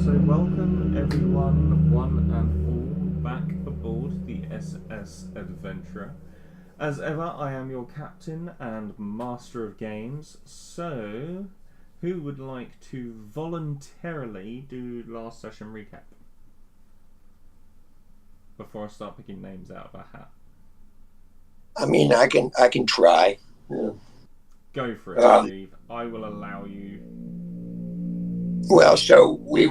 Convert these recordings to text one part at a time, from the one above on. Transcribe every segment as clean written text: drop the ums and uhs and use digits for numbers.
So welcome everyone, one and all, back aboard the SS Adventurer. As ever, I am your captain and master of games. So, who would like to voluntarily do last session recap? Before I start picking names out of a hat. I mean, I can try. Yeah. Go for it, Steve. I will allow you. Well, so we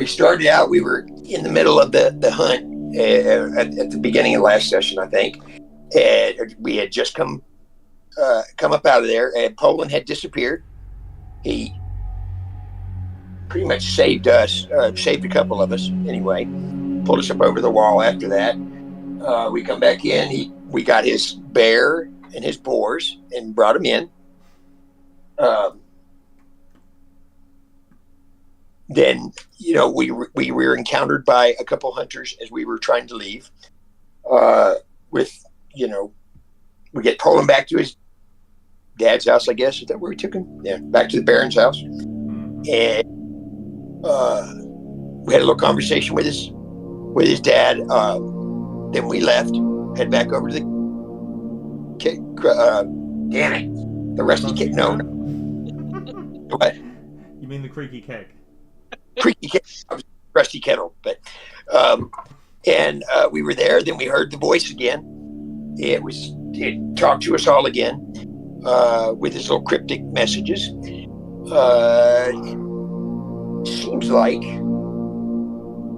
started out. We were in the middle of the hunt at the beginning of last session, I think. And we had just come up out of there, and Poland had disappeared. He pretty much saved us, saved a couple of us anyway. Pulled us up over the wall. After that, we come back in. We got his bear and his boars and brought him in. Then, we were encountered by a couple hunters as we were trying to leave. We get Poland back to his dad's house, I guess. Is that where we took him? Yeah, back to the Baron's house. And we had a little conversation with his dad. Then we left, head back over to the damn it, the rusty keg. No. What? You mean the creaky keg? Creaky keg, rusty kettle. But and we were there. Then we heard the voice again. It talked to us all again with his little cryptic messages. It seems like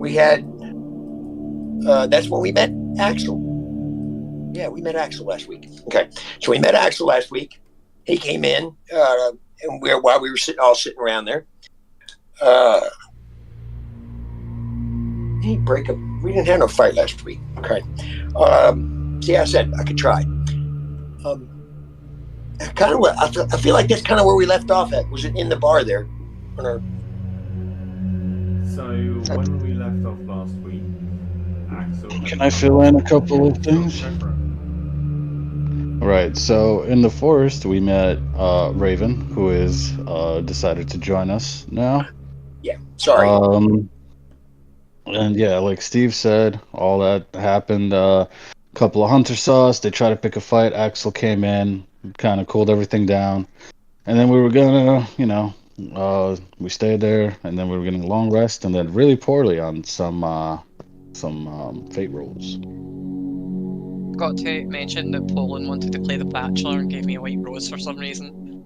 we had. That's when we met Axel. Yeah, we met Axel last week. Okay, so we met Axel last week. He came in, and while we were all sitting around there, he break up. We didn't have no fight last week. Okay, see, I said I could try. Kind of. I feel like that's kind of where we left off at. Was it in the bar there? So when we left off last week, Axel. Can I fill in a couple of things? Right. So in the forest, we met Raven, who is decided to join us now. Yeah. Sorry. And yeah, like Steve said, all that happened. A couple of hunters saw us. They tried to pick a fight. Axel came in, kind of cooled everything down, and then we were gonna, we stayed there, and then we were getting a long rest, and then really poorly on some fate rolls. Got to mention that Poland wanted to play the Bachelor and gave me a white rose for some reason.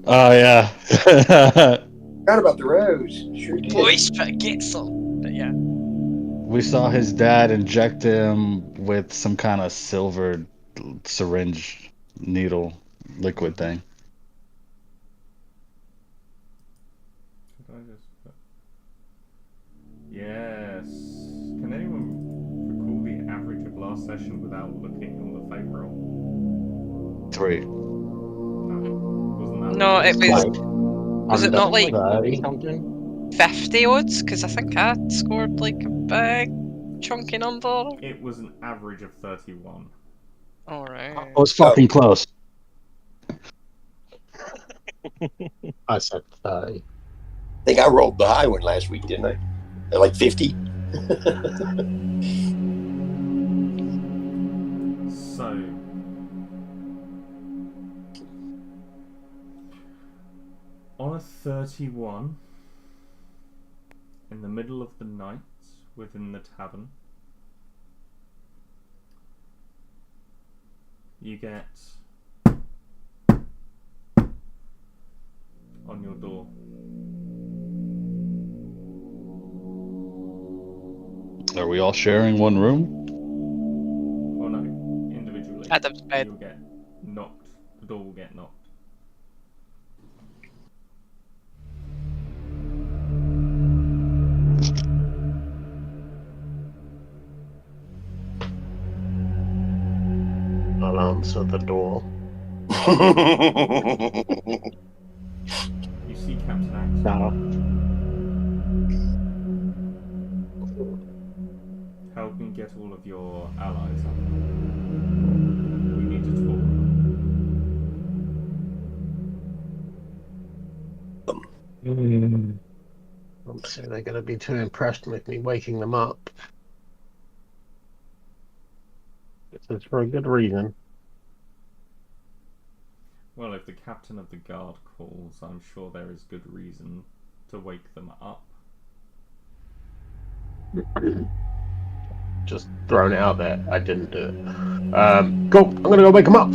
Oh yeah. Forgot about the rose. Sure did. Boys, try to get some. But yeah. We saw his dad inject him with some kind of silver syringe needle liquid thing. Yes. Can anyone recall the average of last session without looking on the fate roll? 3. No, it was. Was it not like 30 something? 50 odds? Because I think I scored like a big chunky number. It was an average of 31. Alright. I was fucking close. I said 30. I think I rolled the high one last week, didn't I? At like 50. So, on a 31, in the middle of the night, within the tavern, you get on your door. Are we all sharing one room? Well, no, individually. Adam's bed. You'll get knocked. The door will get knocked. I'll answer the door. You see Captain Axel. No. Help me get all of your allies up. We need to talk. So they're going to be too impressed with me waking them up. It's for a good reason. Well, if the captain of the guard calls, I'm sure there is good reason to wake them up. Just throwing it out there. I didn't do it. Cool. I'm going to go wake them up.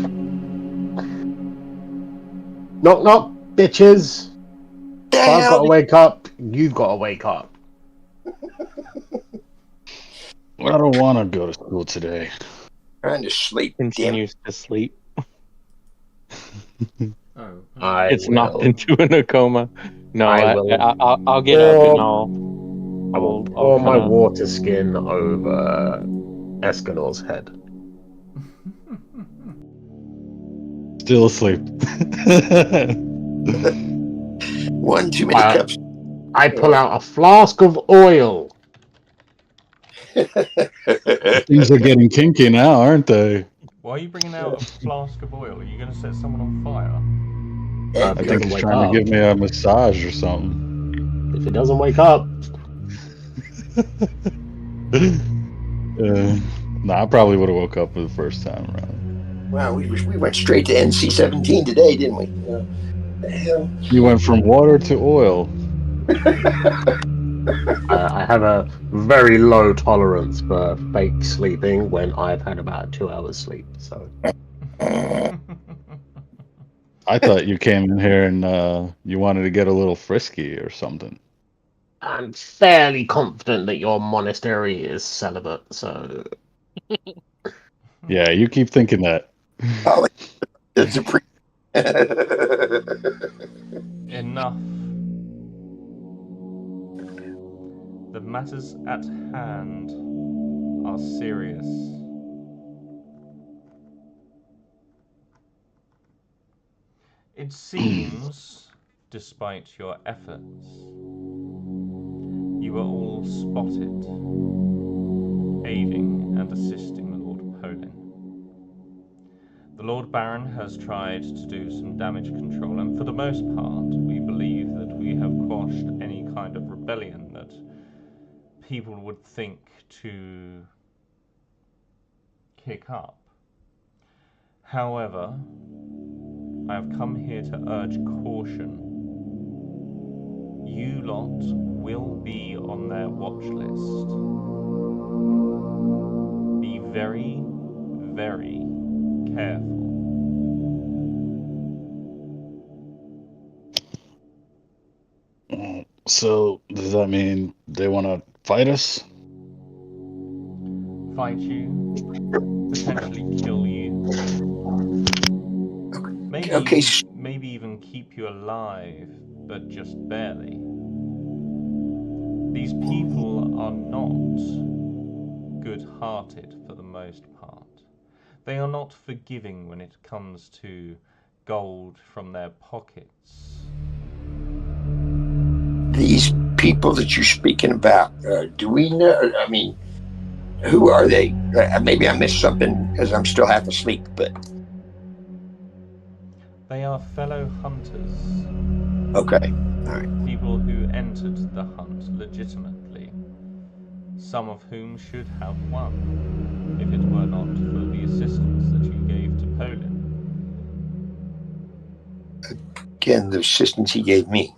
Knock, knock, bitches. The If I've hell got to wake up, you've got to wake up. I don't want to go to school today. trying to sleep? Damn it. Continues to sleep. Oh. I It's will. knocked into a coma. No, I will. I'll get up and I will pour my water skin over Escanor's head. Still asleep. One too many cups. I pull out a flask of oil. Things are getting kinky now, aren't they? Why are you bringing out a flask of oil? Are you going to set someone on fire? I think he's trying to give me a massage or something. If he doesn't wake up. I probably would have woke up for the first time around. Wow, we went straight to NC-17 today, didn't we? The hell? You went from water to oil. I have a very low tolerance for fake sleeping when I've had about 2 hours sleep. So I thought you came in here and you wanted to get a little frisky or something. I'm fairly confident that your monastery is celibate. So Yeah, you keep thinking that. Oh, it's a Enough. The matters at hand are serious. It seems, despite your efforts, you were all spotted, aiding and assisting Lord Polin. The Lord Baron has tried to do some damage control, and for the most part, we believe that we have quashed any kind of rebellion that people would think to kick up. However, I have come here to urge caution. You lot will be on their watch list. Be very, very careful. So, does that mean they want to fight us? Fight you, potentially kill you. Maybe even keep you alive, but just barely. These people are not good-hearted for the most part. They are not forgiving when it comes to gold from their pockets. These people that you're speaking about, do we know? I mean, who are they? Maybe I missed something because I'm still half asleep, but... They are fellow hunters. Okay, all right. People who entered the hunt legitimately. Some of whom should have won, if it were not for the assistance that you gave to Polin. Again, the assistance he gave me.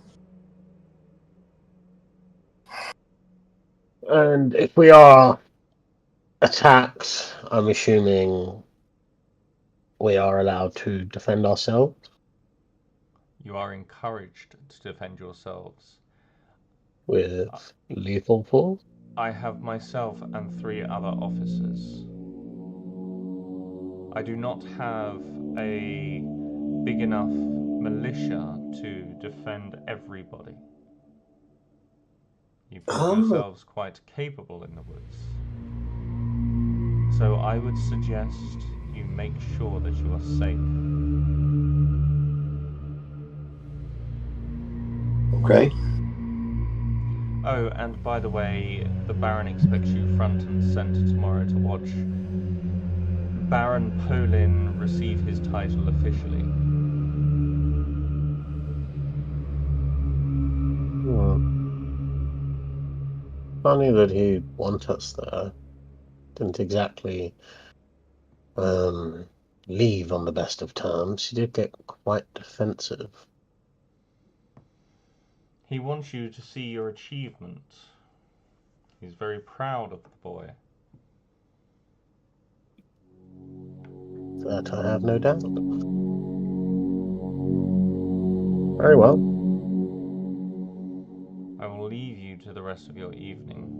and if we are attacked, I'm assuming we are allowed to defend ourselves. You are encouraged to defend yourselves. With lethal force? I have myself and 3 other officers. I do not have a big enough militia to defend everybody. You find yourselves quite capable in the woods. So I would suggest you make sure that you are safe. Okay. Oh, and by the way, the Baron expects you front and center tomorrow to watch Baron Polin receive his title officially. funny that he'd want us there. Didn't exactly leave on the best of terms. He did get quite defensive. He wants you to see your achievement. He's very proud of the boy. That I have no doubt. Very well. I will leave you to the rest of your evening.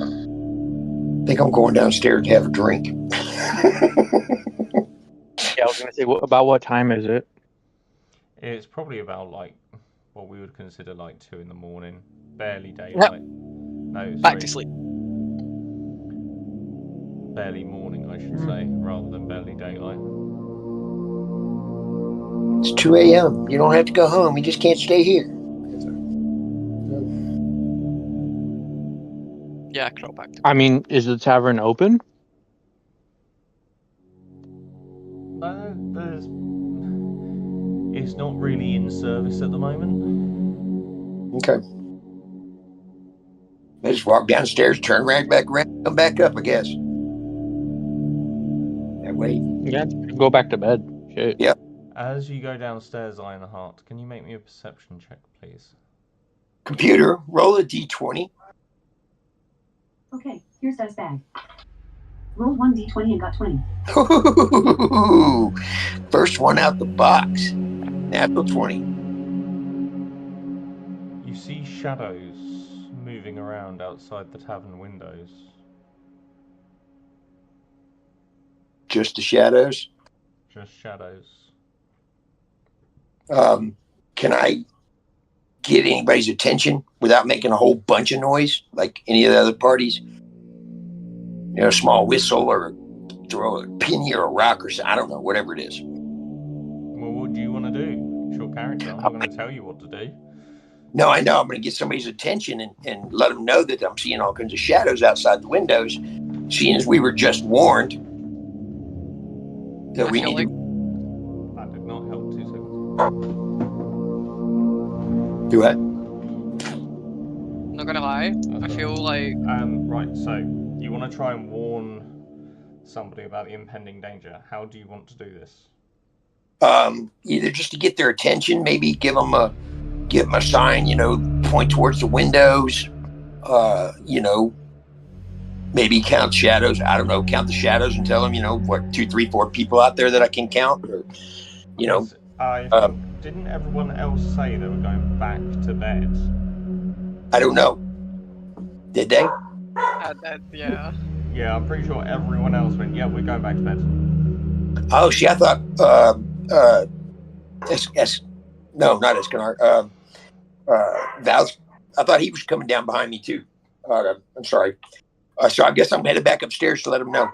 I think I'm going downstairs to have a drink. Yeah, I was gonna say, about what time is it? It's probably about like what we would consider like 2 in the morning. Barely daylight. No, Back sorry. to sleep. Barely morning, I should say, rather than barely daylight. It's 2 a.m. You don't have to go home. You just can't stay here. Yeah, crawl back to I mean, is the tavern open? There's. It's not really in service at the moment. Okay. I just walk downstairs, turn right back around, come back up, I guess. That way. Yeah, go back to bed. Shit. Yeah. As you go downstairs, Ironheart, can you make me a perception check, please? Computer, roll a d20. Okay, here's Dice Bag. Rolled 1 d20 and got 20. Ooh, first one out the box. Natural 20. You see shadows moving around outside the tavern windows. Just the shadows. Just shadows. Can I get anybody's attention without making a whole bunch of noise like any of the other parties? You know, a small whistle or throw a penny or a rock or something. I don't know, whatever it is. Well, what do you want to do? It's your character. I'm not going to tell you what to do. No, I know. I'm going to get somebody's attention and let them know that I'm seeing all kinds of shadows outside the windows, seeing as we were just warned that we need to... That did not help. 2 seconds. Do what? Not gonna lie, I feel like Right, so you want to try and warn somebody about the impending danger. How do you want to do this? Either just to get their attention, maybe give them a sign, you know, point towards the windows, you know, maybe count shadows. I don't know, count the shadows and tell them, you know, what, 2, 3, 4 people out there that I can count, or, you know. Didn't everyone else say they were going back to bed? I don't know. Did they? yeah. Yeah, I'm pretty sure everyone else went, yeah, we're going back to bed. Oh, see, I thought, no, not Escanar. Val's, I thought he was coming down behind me too. I'm sorry. So I guess I'm headed back upstairs to let him know.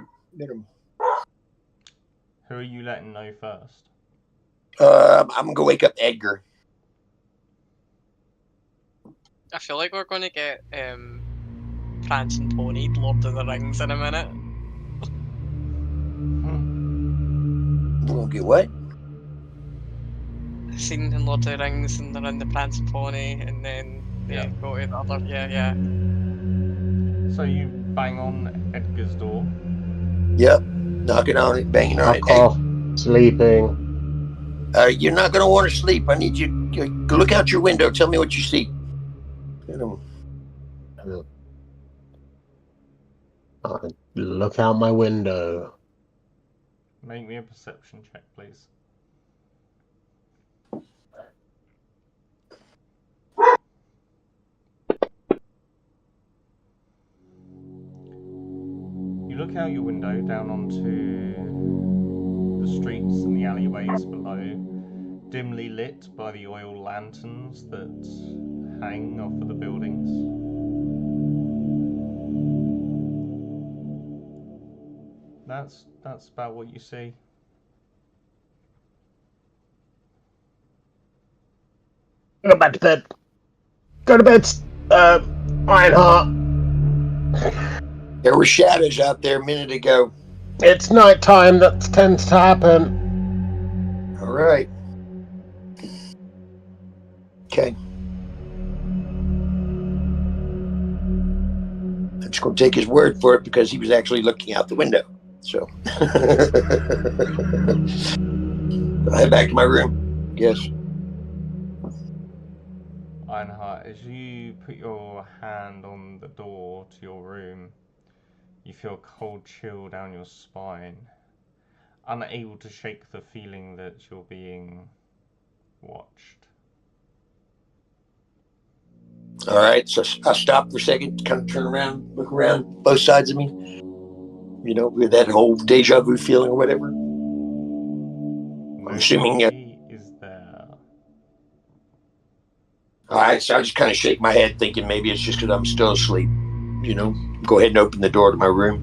Who are you letting know first? I'm going to go wake up Edgar. I feel like we're gonna get Prance and Pony, Lord of the Rings in a minute. We're going to get what? Scene in Lord of the Rings and they're in the Prance and Pony and then they go to the other, yeah. So you bang on Edgar's door. Yep. Knocking on it, banging on it. Off, sleeping. You're not going to want to sleep. I need you to look out your window. Tell me what you see. You know. I look out my window. Make me a perception check, please. You look out your window down onto the streets and the alleyways below, dimly lit by the oil lanterns that hang off of the buildings. That's about what you see. Go back to bed. Go to bed, Ironheart. There were shadows out there a minute ago. It's night time. That tends to happen. All right. Okay. going to take his word for it because he was actually looking out the window. So I head back to my room. Yes. Einhard, as you put your hand on the door to your room, you feel a cold chill down your spine, unable to shake the feeling that you're being watched. All right, so I stop for a second, kind of turn around, look around, both sides of me, with that whole deja vu feeling or whatever. I'm assuming. Nobody is there. All right, so I just kind of shake my head, thinking maybe it's just because I'm still asleep. Go ahead and open the door to my room.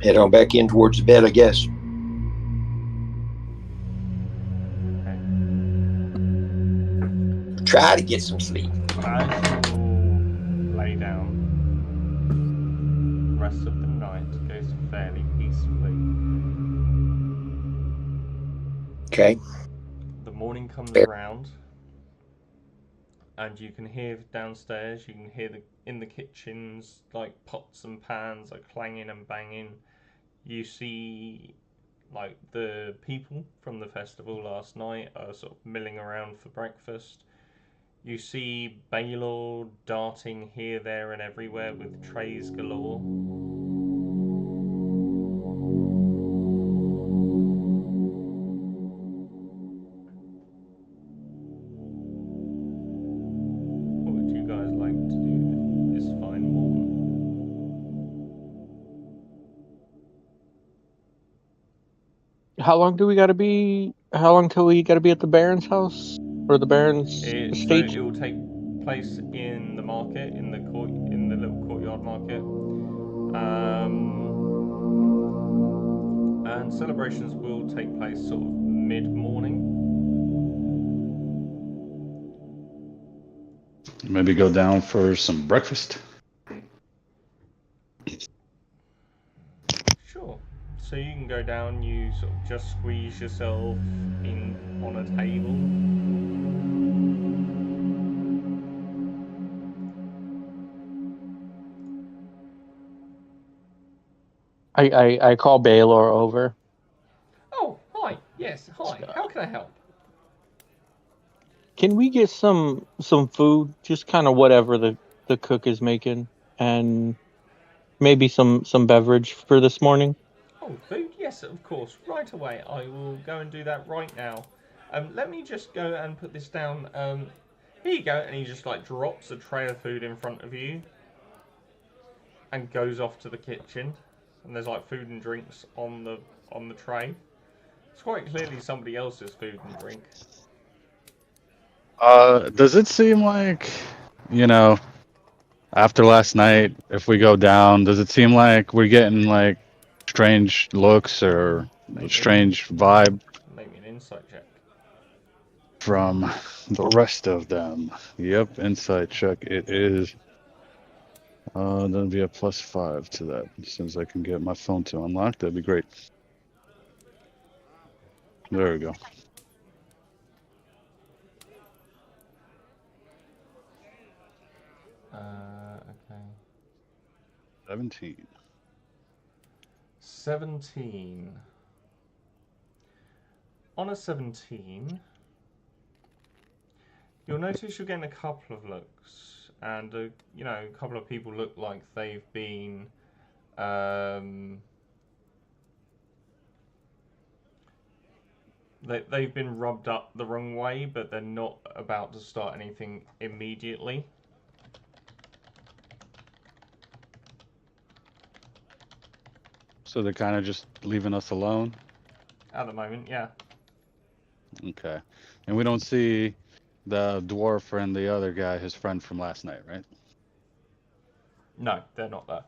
Head on back in towards the bed, I guess. Okay. Try to get some sleep. As you all lay down, the rest of the night goes fairly peacefully. Okay. The morning comes around, and you can hear downstairs, you can hear in the kitchens, like pots and pans are clanging and banging. You see, like, the people from the festival last night are sort of milling around for breakfast. You see Baylor darting here, there, and everywhere with trays galore. What would you guys like to do this fine morn? How long till we gotta be at the Baron's house or the Baron's So estate? it will take place in the market, in the little courtyard market, and celebrations will take place sort of mid-morning. Maybe go down for some breakfast. Sure. So you can go down. You sort of just squeeze yourself in on a table. I call Baylor over. Oh, hi. Yes, hi. How can I help? Can we get some food? Just kind of whatever the cook is making, and maybe some beverage for this morning. Oh, food? Yes, of course. Right away. I will go and do that right now. Let me just go and put this down. Here you go. And he just like drops a tray of food in front of you and goes off to the kitchen. And there's like food and drinks on the tray. It's quite clearly somebody else's food and drink. Does it seem like, after last night, if we go down, does it seem like we're getting like strange looks or a strange vibe Make me an insight check. from the rest of them? Yep, insight check it is. That'll be a +5 to that. As soon as I can get my phone to unlock, that'd be great. There we go. Okay. 17. 17. On a 17, you'll notice you're getting a couple of looks, and a couple of people look like they've been they've been rubbed up the wrong way, but they're not about to start anything immediately. So they're kind of just leaving us alone? At the moment, yeah. Okay. And we don't see the dwarf and the other guy, his friend from last night, right? No, they're not there.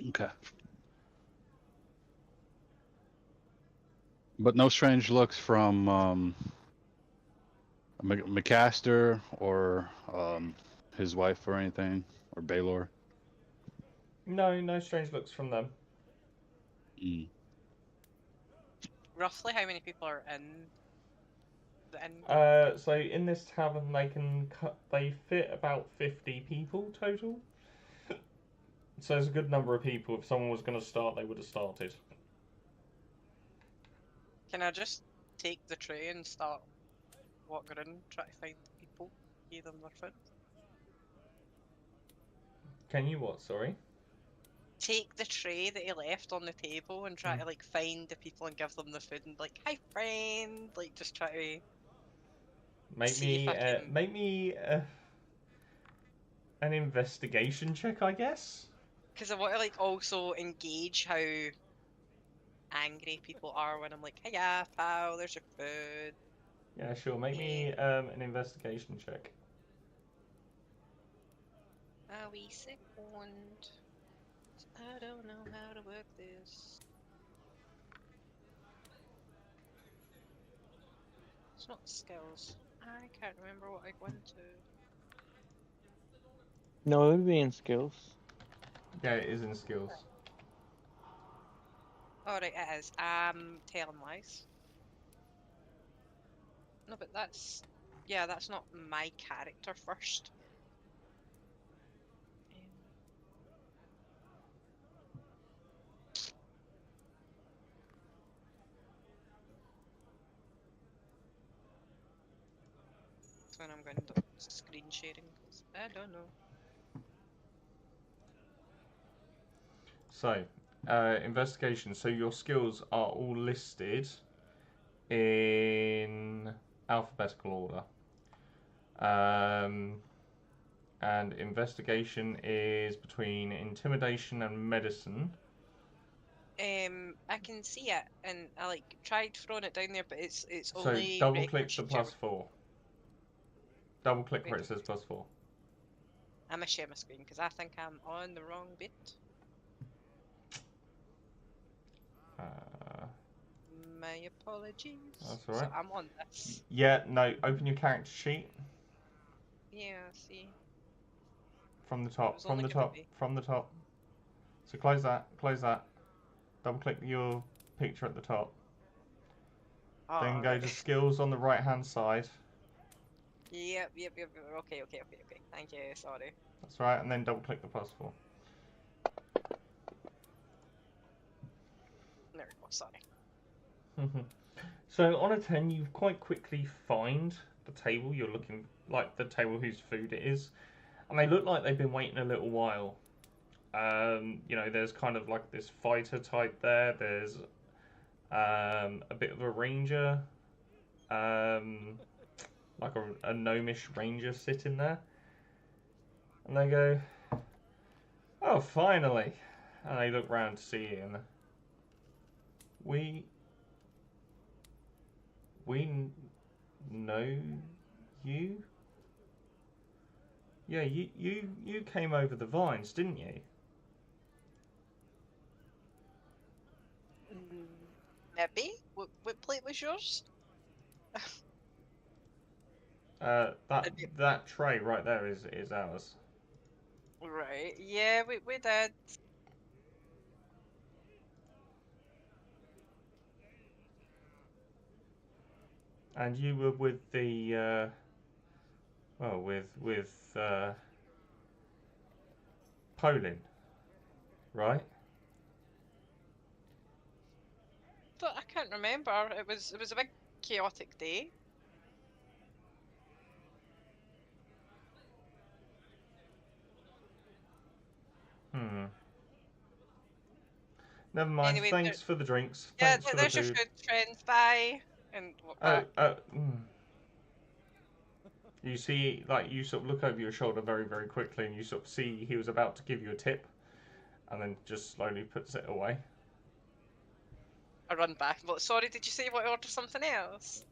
Okay. But no strange looks from McCaster or his wife or anything, or Baylor? No strange looks from them. Roughly how many people are in Then So in this tavern, they fit about 50 people total. So there's a good number of people. If someone was going to start, they would have started. can I just take the tray and start walking around, try to find the people, give them their food? Can you what? Sorry. Take the tray that he left on the table and try to like find the people and give them the food and like, hi friend, like just try to Make see if me I can. make me an investigation check, I guess. Because I want to like also engage how angry people are when I'm like, hey yeah, pal, there's your food. Yeah, sure. Make me Yeah. an investigation check. A wee second. I don't know how to work this. It's not skills. I can't remember what I go into. No, it would be in skills. Yeah, it is in skills. Oh right, it is. Telling lies. No, but that's that's not my character first. That's when I'm going to screen sharing because I don't know. So, investigation. So your skills are all listed in alphabetical order. And investigation is between intimidation and medicine. I can see it, and I like tried throwing it down there, but it's So only double click the regular +4. Double click where Wait. it says +4. I'm gonna share my screen because I think I'm on the wrong bit. My apologies. That's all So right. I'm on this. Yeah, no. Open your character sheet Yeah, see. from the It top. was From only the giving top. me. From the top. So close that. Close that. Double click your picture at the top. Then go to Alright. skills on the right hand side. Yep. Okay. Thank you, sorry. That's right, and then double click the +4. There we go, sorry. So on a 10, you quite quickly find the table you're looking, like the table whose food it is, and they look like they've been waiting a little while. There's kind of like this fighter type there. There's a bit of a ranger, like a gnomish ranger sitting there, and they go, "Oh, finally!" And they look round to see you, and we know you. Yeah, you came over the vines, didn't you? Maybe? What plate was yours? That tray right there is ours. Right, yeah, we did. And you were with the with Polin, right? But I can't remember. It was a big chaotic day. Never mind. Anyway, Thanks for the drinks. yeah, Thanks for the there's your food. food, friends. Bye. And walk back. You see, like, you sort of look over your shoulder very, very quickly, and you sort of see he was about to give you a tip, and then just slowly puts it away. I run back. Well, sorry, did you say you want to order something else?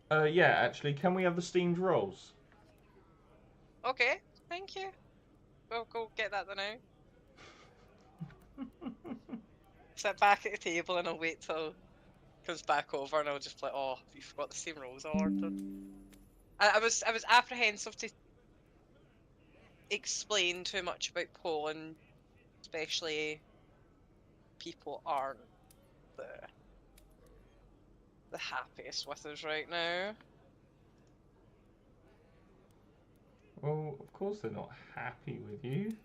Yeah, actually, can we have the steamed rolls? Okay, thank you. We'll go get that then now. Sit back at the table and I'll wait till he comes back over and I'll just be like, oh, you forgot the same rolls I ordered. I was apprehensive to explain too much about Poland, especially people aren't the the happiest with us right now. Well, of course they're not happy with you.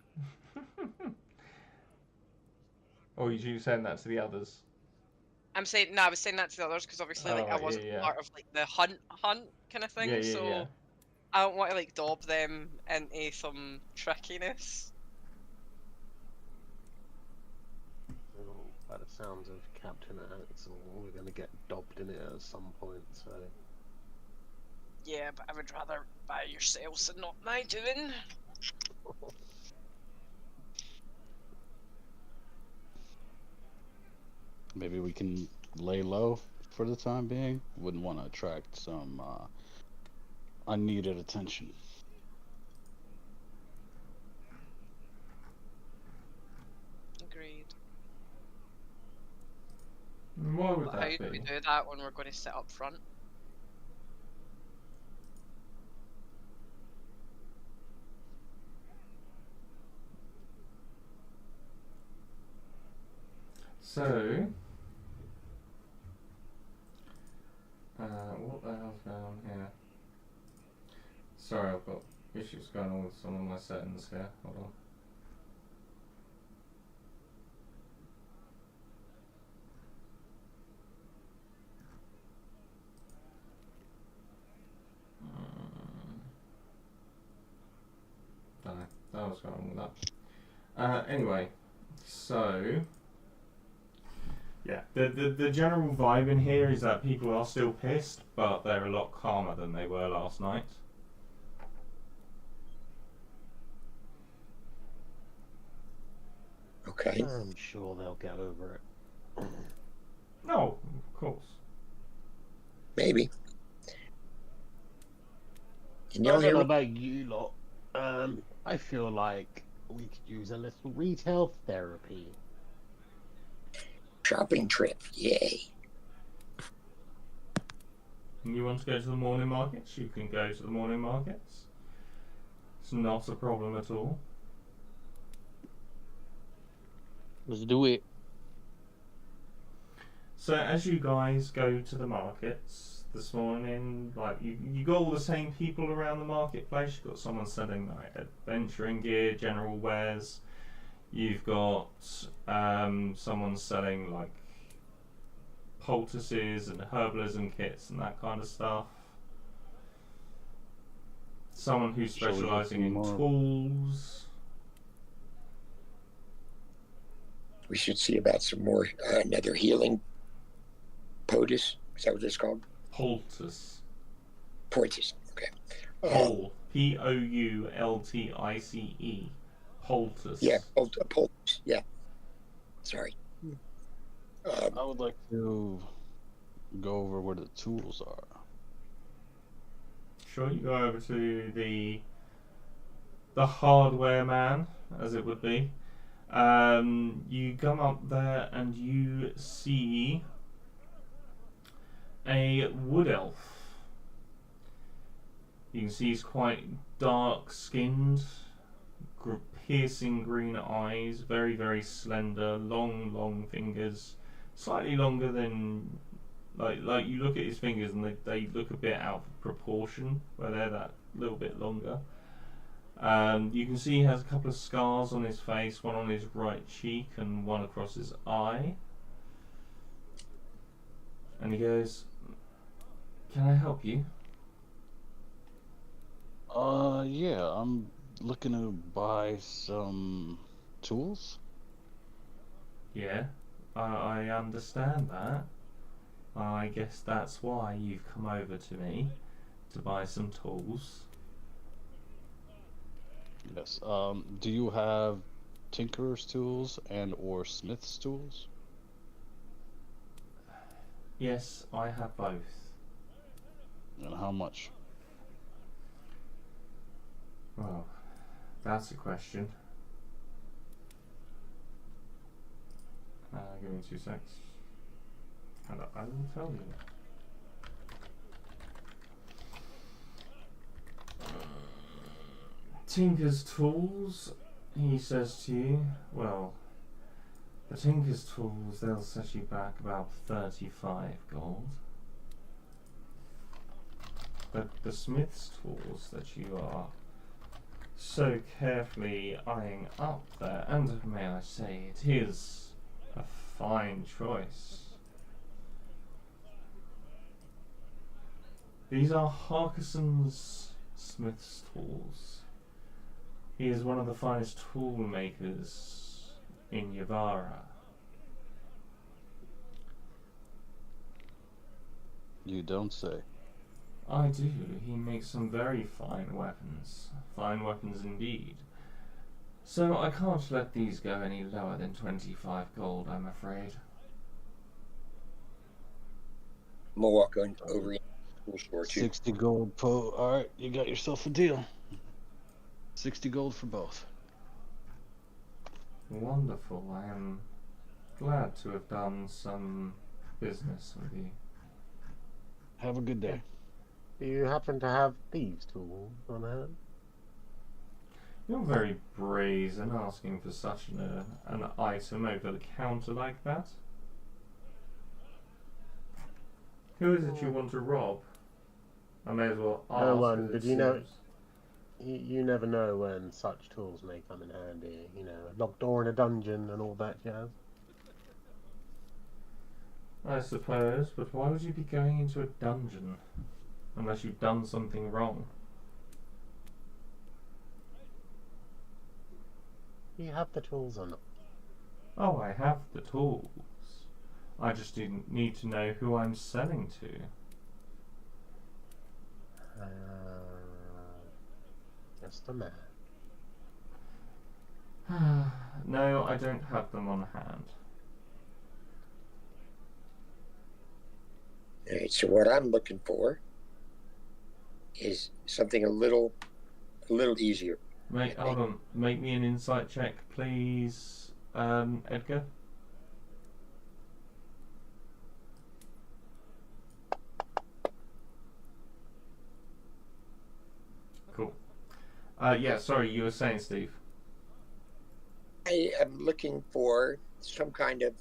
Or are you saying that to the others? I was saying that to the others because obviously, like, I Alright, wasn't yeah. part of like the hunt kind of thing. Yeah, So yeah. I don't want to like dob them into some trickiness. Well, by the sounds of Captain Axel, we're going to get dobbed in it at some point, so... Yeah, but I would rather buy yourselves and not my doing. Maybe we can lay low for the time being. Wouldn't want to attract some unneeded attention. Agreed. Why would But how that do we be? do that when we're going to sit up front? So, what the hell's going on here? Sorry, I've got issues going on with some of my settings here. Hold on. Don't know. That was going on with that. Anyway, so yeah, the general vibe in here is that people are still pissed, but they're a lot calmer than they were last night. Okay. I'm sure they'll get over it. No, of course. Maybe. And I y'all don't hear know me? about you lot. I feel like we could use a little retail therapy. Shopping trip. Yay. And you want to go to the morning markets? You can go to the morning markets. It's not a problem at all. Let's do it. So as you guys go to the markets this morning, like you got all the same people around the marketplace. You've got someone selling like adventuring gear, general wares. You've got someone selling like poultices and herbalism kits and that kind of stuff. Someone who's Shall we look specialising in more- tools. We should see about some more, another healing POTUS. Is that what it's called? Poultice. Portis. Okay. Pol. Poultice. Poultice. Yeah, POTUS. Yeah. Sorry. I would like to go over where the tools are. Sure, you go over to the hardware man, as it would be. You come up there and you see a wood elf. You can see he's quite dark skinned, piercing green eyes, very, very slender, long fingers, slightly longer than, like you look at his fingers and they look a bit out of proportion, where they're that little bit longer. You can see he has a couple of scars on his face, one on his right cheek and one across his eye. And he goes, "Can I help you?" Yeah, I'm looking to buy some tools. Yeah, I understand that. I guess that's why you've come over to me, to buy some tools. Yes. Do you have tinkerer's tools and or smith's tools? Yes, I have both. And how much? Well, that's a question. Give me 2 secs. And I will tell you. Tinker's tools, he says to you. Well, the Tinker's tools, they'll set you back about 35 gold. but the smith's tools that you are so carefully eyeing up there, and may I say, it is a fine choice. These are Harkisson's smith's tools. He is one of the finest tool makers in Yavara. You don't say. I do. He makes some very fine weapons. Fine weapons indeed. So I can't let these go any lower than 25 gold, I'm afraid. I'm gonna walk over in the store too. 60 gold po. Alright, you got yourself a deal. 60 gold for both. Wonderful. I am glad to have done some business with you. Have a good day. Do you happen to have these tools on hand? You're very brazen asking for such an item over the counter like that. Who is it you want to rob? I may as well ask. No one. as it Did you know? seems. You never know when such tools may come in handy. You know, a locked door in a dungeon and all that jazz. I suppose, but why would you be going into a dungeon unless you've done something wrong? Do you have the tools or not? Oh, I have the tools. I just didn't need to know who I'm selling to. Just a man. No, I don't have them on hand. Alright, so what I'm looking for is something a little easier. Hold on. Make me an insight check, please, Edgar. Cool. Yeah, sorry, you were saying, Steve. I am looking for some kind of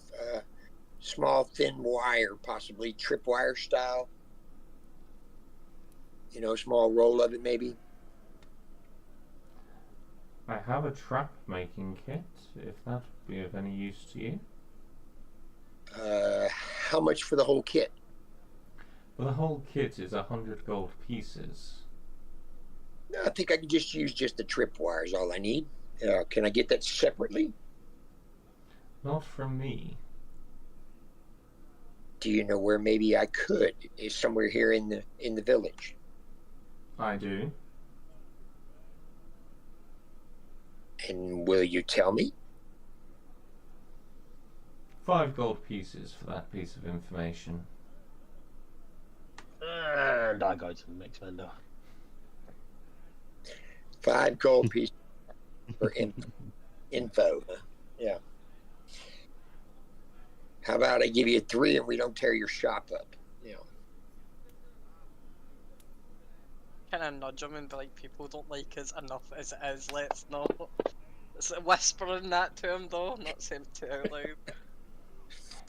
small thin wire, possibly tripwire style. You know, a small roll of it maybe. I have a trap making kit, if that would be of any use to you. How much for the whole kit? Well, the whole kit is 100 gold pieces. No, I think I can just use just the tripwire is all I need. Can I get that separately? Not from me. Do you know where maybe I could? Is somewhere here in the village? I do. And will you tell me? 5 gold pieces for that piece of information. And I go to the next vendor. 5 gold pieces for info. Huh? Yeah. How about I give you 3 and we don't tear your shop up? You know. Kind of nudge him and be like, people don't like us enough as it is, let's not. It's whispering that to him though, not saying it too out loud.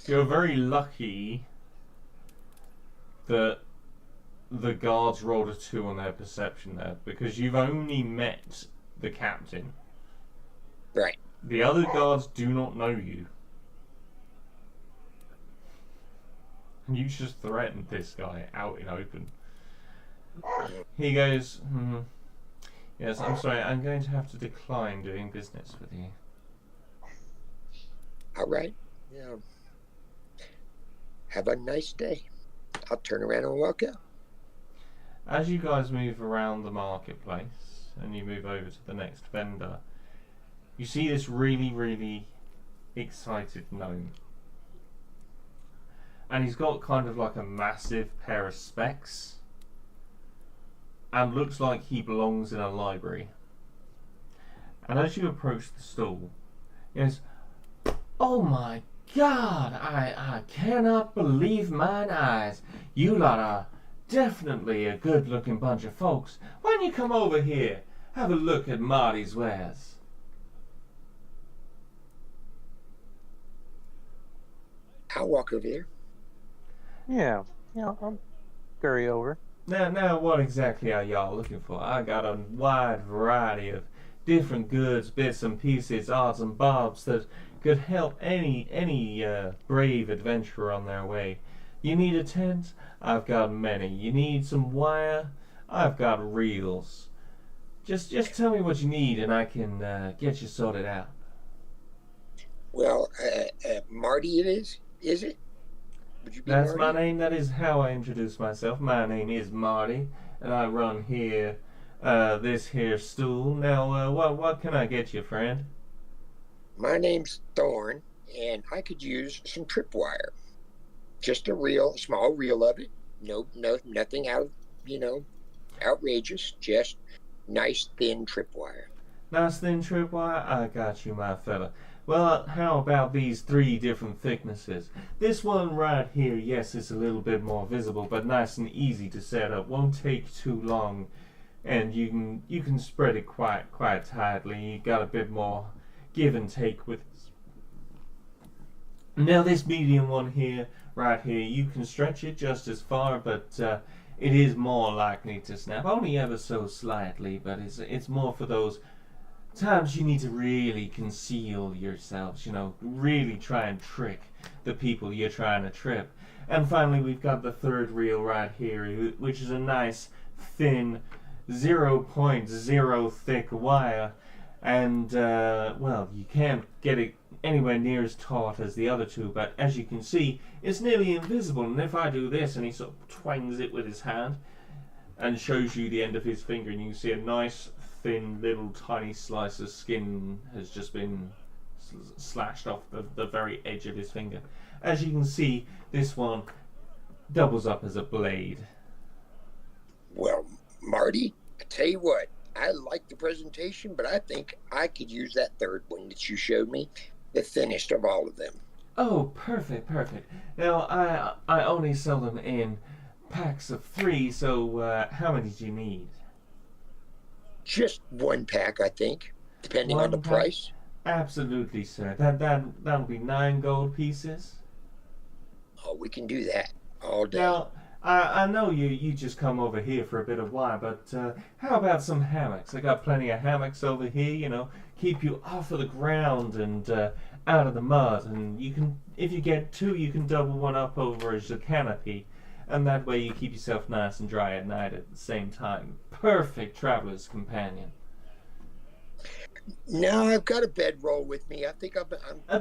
You're very lucky that the guards rolled a 2 on their perception there, because you've only met the captain. Right. The other guards do not know you. And you just threatened this guy out in open. He goes, yes, I'm sorry, I'm going to have to decline doing business with you. All right. Yeah. Have a nice day. I'll turn around and walk out. As you guys move around the marketplace and you move over to the next vendor, you see this really, really excited gnome. And he's got kind of like a massive pair of specs and looks like he belongs in a library. And as you approach the stall, he goes, "Oh my God, I cannot believe mine eyes. You lot are definitely a good-looking bunch of folks. Why don't you come over here, have a look at Marty's wares?" I'll walk over there. Yeah, I'll scurry over. Now, what exactly are y'all looking for? I got a wide variety of different goods, bits and pieces, odds and bobs that could help any brave adventurer on their way. You need a tent? I've got many. You need some wire? I've got reels. Just tell me what you need, and I can get you sorted out. Well, Marty, is it? Would you be That's Marty? my name. That is how I introduce myself. My name is Marty, and I run here, this here stool. Now, what can I get you, friend? My name's Thorn, and I could use some tripwire. Just a small reel of it. No, nothing outrageous. Just nice thin tripwire. Nice thin tripwire? I got you, my fella. Well, how about these 3 different thicknesses? This one right here, yes, it's a little bit more visible, but nice and easy to set up. Won't take too long, and you can spread it quite tightly. You got a bit more give and take with it. Now this medium one here, right here, you can stretch it just as far, but it is more likely to snap, only ever so slightly. But it's more for those times you need to really conceal yourselves, really try and trick the people you're trying to trip. And finally, we've got the third reel right here, which is a nice thin 0.0 thick wire. And, well, you can't get it anywhere near as taut as the other 2, but as you can see, it's nearly invisible. And if I do this, and he sort of twangs it with his hand and shows you the end of his finger, and you can see a nice thin little tiny slice of skin has just been slashed off the very edge of his finger. As you can see, this one doubles up as a blade. Well, Marty, I tell you what, I like the presentation, but I think I could use that third one that you showed me, the thinnest of all of them. Oh, perfect. Now, I only sell them in packs of 3, so how many do you need? Just 1 pack, I think, depending on the price. Absolutely, sir. That'll be 9 gold pieces. Oh, we can do that all day. Now, I know you just come over here for a bit of wine, but how about some hammocks? I got plenty of hammocks over here, keep you off of the ground and out of the mud. And you can, if you get 2, you can double one up over as a canopy. And that way you keep yourself nice and dry at night at the same time. Perfect traveler's companion. No, I've got a bedroll with me. I think I'm A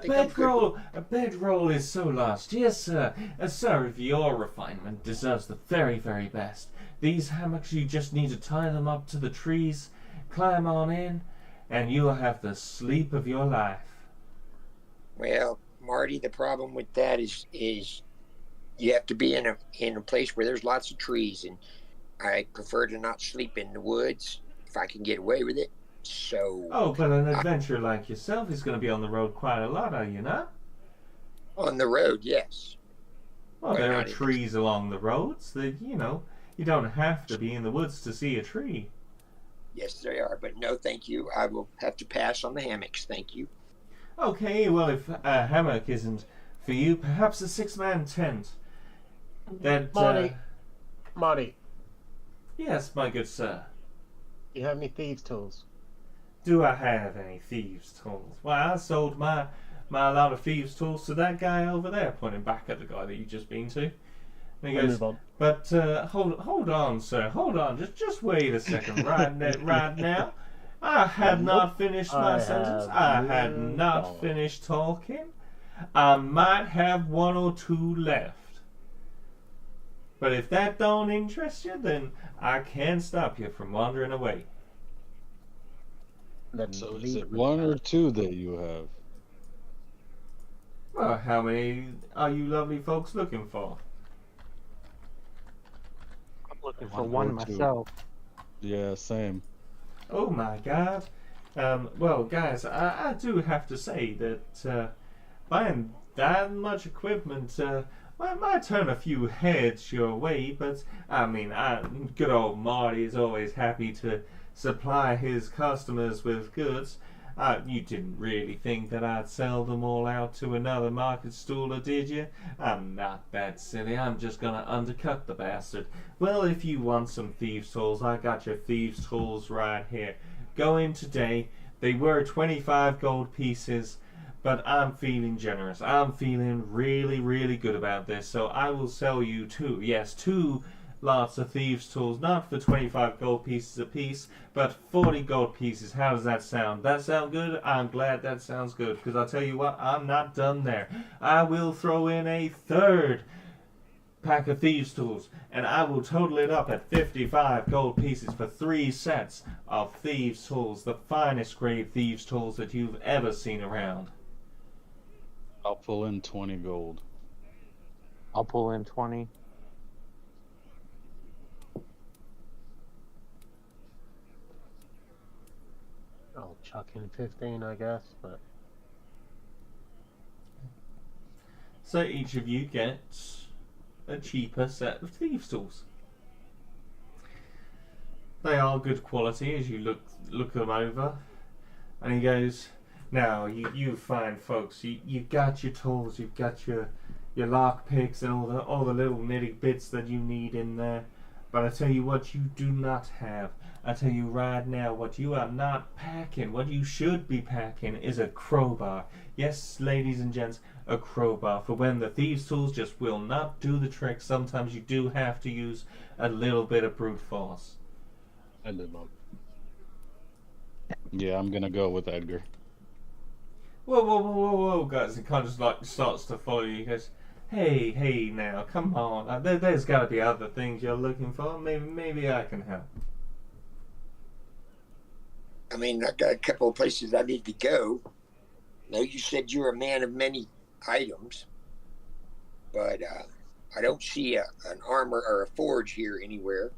bedroll is so lost. Yes, sir. A sir of your refinement deserves the very, very best. These hammocks, you just need to tie them up to the trees, climb on in, and you'll have the sleep of your life. Well, Marty, the problem with that is you have to be in a place where there's lots of trees, and I prefer to not sleep in the woods if I can get away with it. So. Oh, but an adventurer like yourself is going to be on the road quite a lot, are you not? On the road, yes. Well, there are trees along the roads that, you don't have to be in the woods to see a tree. Yes, they are, but no, thank you. I will have to pass on the hammocks, thank you. Okay, well, if a hammock isn't for you, perhaps a 6-man tent. That, Marty. Yes, my good sir. Do you have any thieves' tools? Do I have any thieves' tools? Well, I sold my lot of thieves' tools to that guy over there, pointing back at the guy that you've just been to. And he goes, but hold on, sir, hold on, just wait a second, right now. I had not finished my sentence. I had not finished talking. I might have 1 or 2 left. But if that don't interest you, then I can't stop you from wandering away. So is it 1 or 2 that you have? Well, how many are you lovely folks looking for? I'm looking for 1 myself. Yeah, same. Oh my God. Well, guys, I do have to say that buying that much equipment might turn a few heads your way, but I mean, good old Marty is always happy to supply his customers with goods. You didn't really think that I'd sell them all out to another market staller, did you? I'm not that silly. I'm just gonna undercut the bastard. Well, if you want some thieves' tools, I got your thieves' tools right here. Go in today. They were 25 gold pieces, but I'm feeling generous. I'm feeling really, really good about this. So I will sell you two lots of thieves' tools, not for 25 gold pieces apiece, but 40 gold pieces. How does that sound? That sound good? I'm glad that sounds good, because I'll tell you what, I'm not done there. I will throw in a third pack of thieves' tools, and I will total it up at 55 gold pieces for 3 sets of thieves' tools, the finest grade thieves' tools that you've ever seen around. I'll pull in 20 gold. I'll pull in 20. I'll chuck in 15, I guess, but So each of you gets a cheaper set of thieves' tools. They are good quality as you look them over. And he goes, now you fine folks, you've got your tools, you've got your lock picks and all the little nitty bits that you need in there. But I tell you what you do not have. I tell you right now what you are not packing. What you should be packing is a crowbar. Yes, ladies and gents, a crowbar. For when the thieves' tools just will not do the trick, sometimes you do have to use a little bit of brute force. I move on. Yeah, I'm gonna go with Edgar. Whoa, guys. He kind of just like starts to follow you. He goes, hey, now, come on. There's got to be other things you're looking for. Maybe I can help. I mean, I've got a couple of places I need to go. Now, you said you're a man of many items, but I don't see an armor or a forge here anywhere.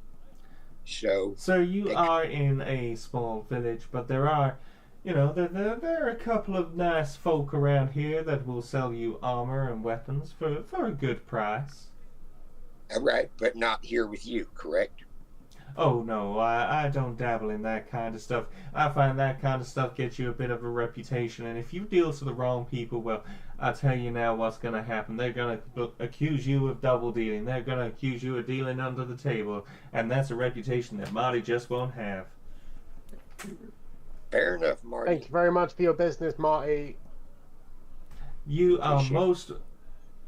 So you are in a small village, but there are, there are a couple of nice folk around here that will sell you armor and weapons for a good price. All right, but not here with you, correct? Oh no, I don't dabble in that kind of stuff. I find that kind of stuff gets you a bit of a reputation, and if you deal to the wrong people, well, I'll tell you now what's going to happen. They're going to accuse you of double dealing. They're going to accuse you of dealing under the table, and that's a reputation that Marty just won't have. Fair enough, Marty. Thank you very much for your business, Marty. You are most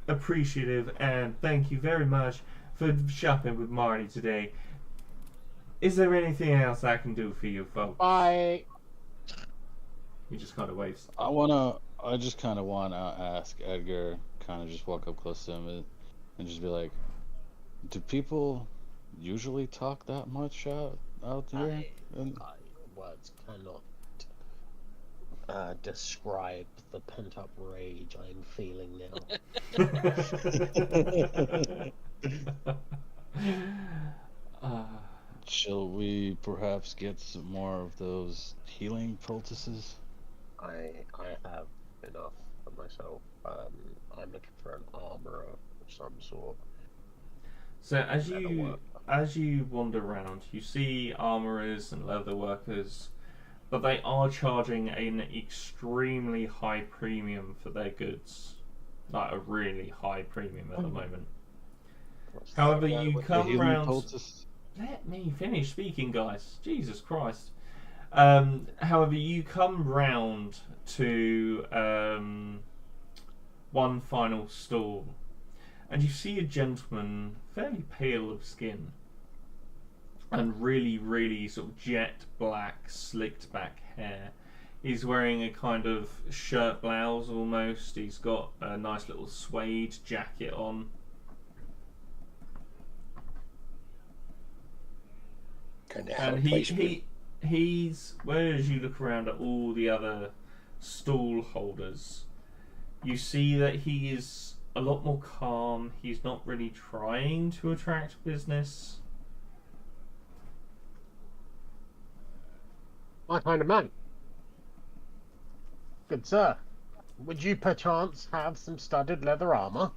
appreciative, and thank you very much for shopping with Marty today. Is there anything else I can do for you, folks? Bye. He just kind of waves. I just kind of want to ask Edgar, kind of just walk up close to him and just be like, do people usually talk that much out here? Words cannot describe the pent-up rage I'm feeling now. Shall we perhaps get some more of those healing poultices? I have enough for myself. I'm looking for an armor of some sort. So as you wander around, you see armorers and leather workers, but they are charging an extremely high premium for their goods, like a really high premium at the moment. However, you come round. Let me finish speaking, guys. Jesus Christ. However, you come round to one final stall, and you see a gentleman, fairly pale of skin, and really, really sort of jet black, slicked back hair. He's wearing a kind of shirt blouse almost. He's got a nice little suede jacket on. And he's whereas you look around at all the other stall holders, you see that he is a lot more calm. He's not really trying to attract business. My kind of man. Good sir. Would you perchance have some studded leather armor?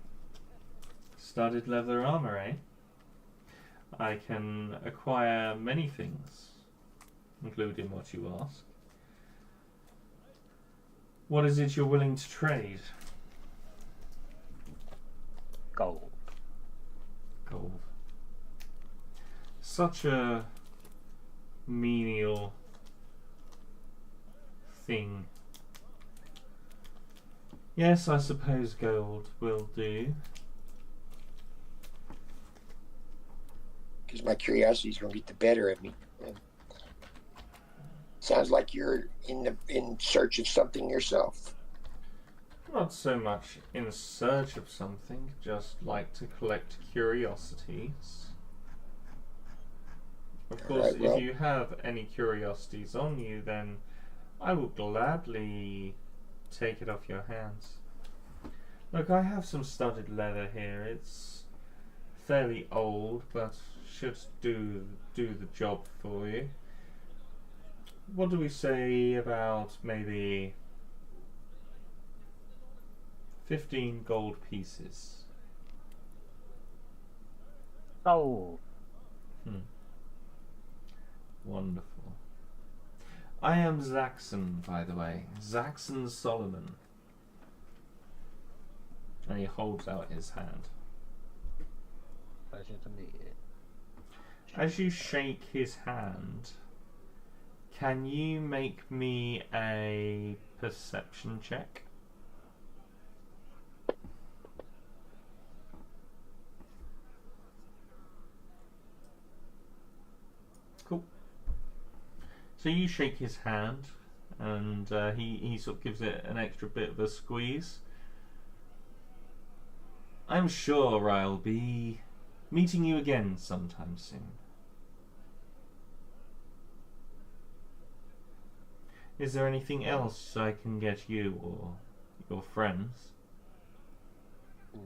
Studded leather armor, eh? I can acquire many things, including what you ask. What is it you're willing to trade? Gold. Gold. Such a menial thing. Yes, I suppose gold will do. Because my curiosity's going to get the better of me. Sounds like you're in search of something yourself. Not so much in search of something, just like to collect curiosities. Of course, Alright, well, if you have any curiosities on you, then I will gladly take it off your hands. Look, I have some studded leather here. It's fairly old, but should do the job for you. What do we say about maybe 15 gold pieces? Oh, Wonderful. I am Zaxxon, by the way. Zaxxon Solomon. And he holds out his hand. pleasure to meet you. As you shake his hand, can you make me a perception check? Cool. So you shake his hand, and he sort of gives it an extra bit of a squeeze. I'm sure I'll be meeting you again sometime soon. Is there anything else I can get you or your friends?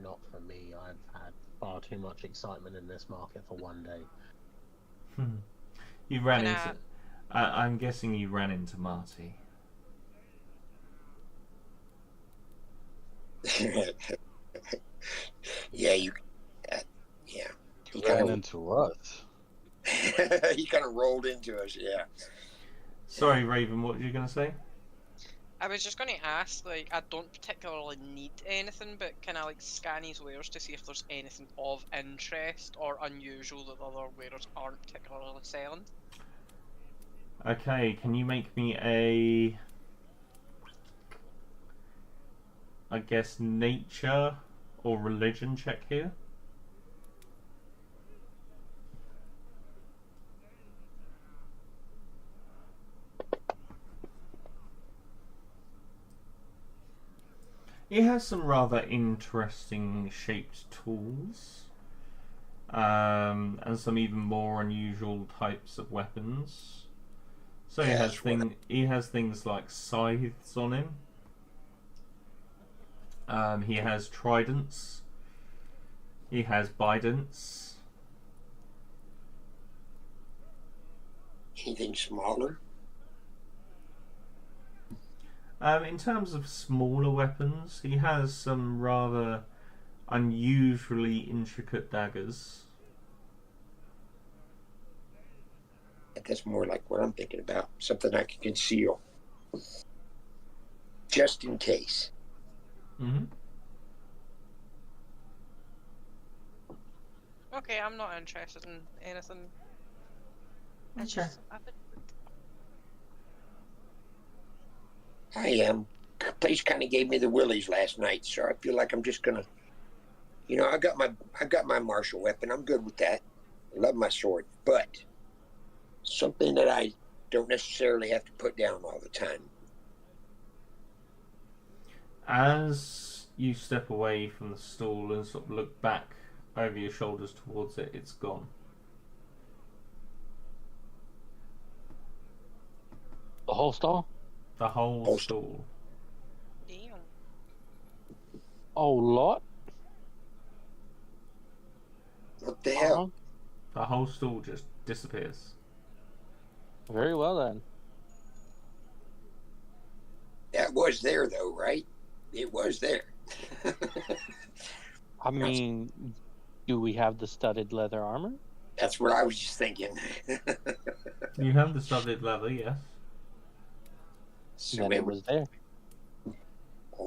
Not for me. I've had far too much excitement in this market for one day. You ran Can into... I'm guessing you ran into Marty. Yeah, you. Yeah, he Ran kind into us. of he kind of rolled into us. Yeah. Sorry, Raven, what were you going to say? I was just going to ask, like, I don't particularly need anything, but can I, like, scan his wares to see if there's anything of interest or unusual that the other wearers aren't particularly selling? Okay, can you make me a... I guess nature or religion check here? It has some rather interesting shaped tools, and some even more unusual types of weapons. So Yeah, that's he has things like scythes on him. He has tridents. He has bidents. Anything smaller? In terms of smaller weapons, he has some rather unusually intricate daggers. That's more like what I'm thinking about. Something I can conceal, just in case. Mm-hmm. Okay, I'm not interested in anything. It's Okay. just, I am. Place kind of gave me the willies last night, so I feel like I'm just gonna. I got my martial weapon. I'm good with that. I love my sword, but something that I don't necessarily have to put down all the time. As you step away from the stall and sort of look back over your shoulders towards it, it's gone. The whole stall? The whole Whole stall. damn. Oh, lot? What the hell? The whole stall just disappears. Very well then. That was there, though, right? It was there. I mean, do we have the studded leather armor? That's what I was just thinking. You have the studded leather, yes. So Then it was there.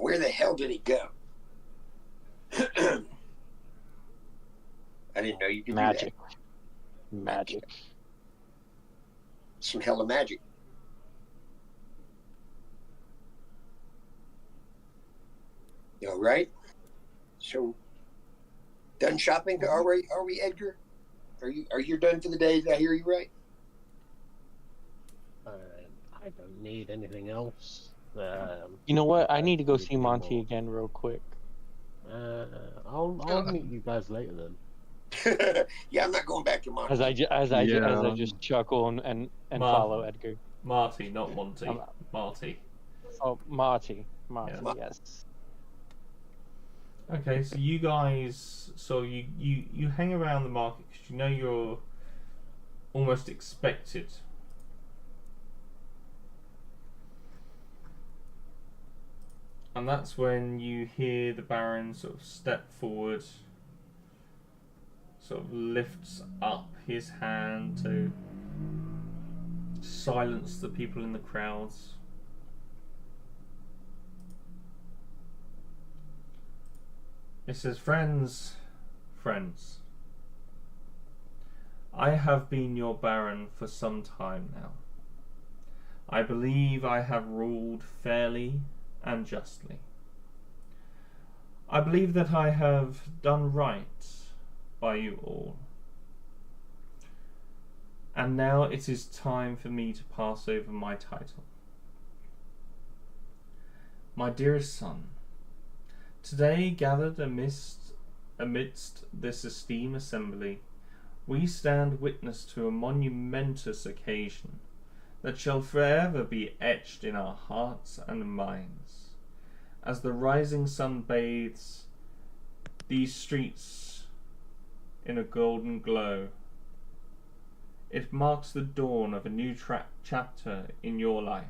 Where the hell did he go? I didn't know you could Magic. do Magic. that. Some hella magic. You all right? So, done shopping? Are we, Edgar? Are you done for the day? Did I hear you right? I don't need anything else. You know what? I need to go need see to do Monty more. again real quick. I'll meet you guys later then. Yeah, I'm not going back to Monty. As I Yeah. just chuckle and follow Edgar. Marty, not Monty. Um, Marty. Oh, Marty, Yeah. yes. Okay, so you guys, you hang around the market because you know you're almost expected. And that's when you hear the Baron sort of step forward, sort of lifts up his hand to silence the people in the crowds. It says, friends, I have been your Baron for some time now. I believe I have ruled fairly and justly. I believe that I have done right by you all. And now it is time for me to pass over my title. My dearest son, today gathered amidst this esteemed assembly, we stand witness to a monumentous occasion that shall forever be etched in our hearts and minds. As the rising sun bathes these streets in a golden glow, it marks the dawn of a new chapter in your life.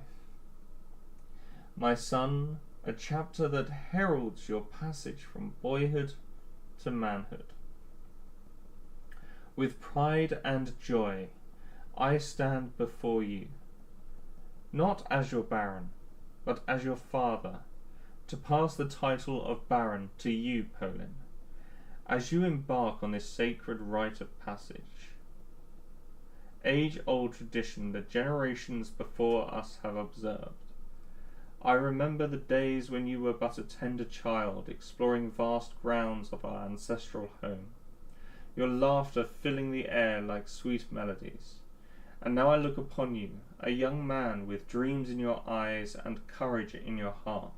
My son, a chapter that heralds your passage from boyhood to manhood. With pride and joy, I stand before you, not as your Baron, but as your father, to pass the title of Baron to you, Polin, as you embark on this sacred rite of passage. Age-old tradition that generations before us have observed. I remember the days when you were but a tender child, exploring vast grounds of our ancestral home, your laughter filling the air like sweet melodies. And now I look upon you, a young man with dreams in your eyes and courage in your heart,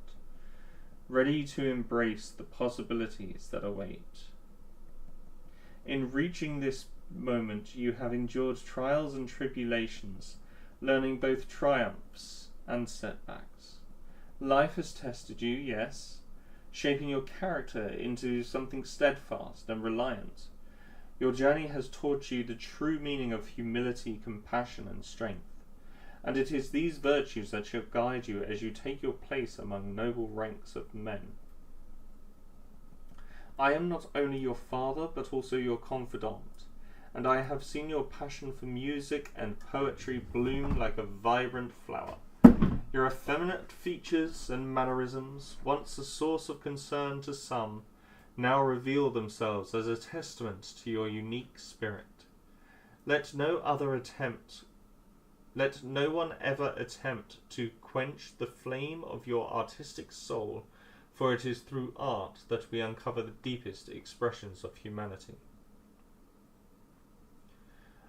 ready to embrace the possibilities that await. In reaching this moment, you have endured trials and tribulations, learning both triumphs and setbacks. Life has tested you, yes, shaping your character into something steadfast and reliant. Your journey has taught you the true meaning of humility, compassion, and strength, and it is these virtues that shall guide you as you take your place among noble ranks of men. I am not only your father, but also your confidant, and I have seen your passion for music and poetry bloom like a vibrant flower. Your effeminate features and mannerisms, once a source of concern to some, now reveal themselves as a testament to your unique spirit. Let no one ever attempt to quench the flame of your artistic soul, for it is through art that we uncover the deepest expressions of humanity.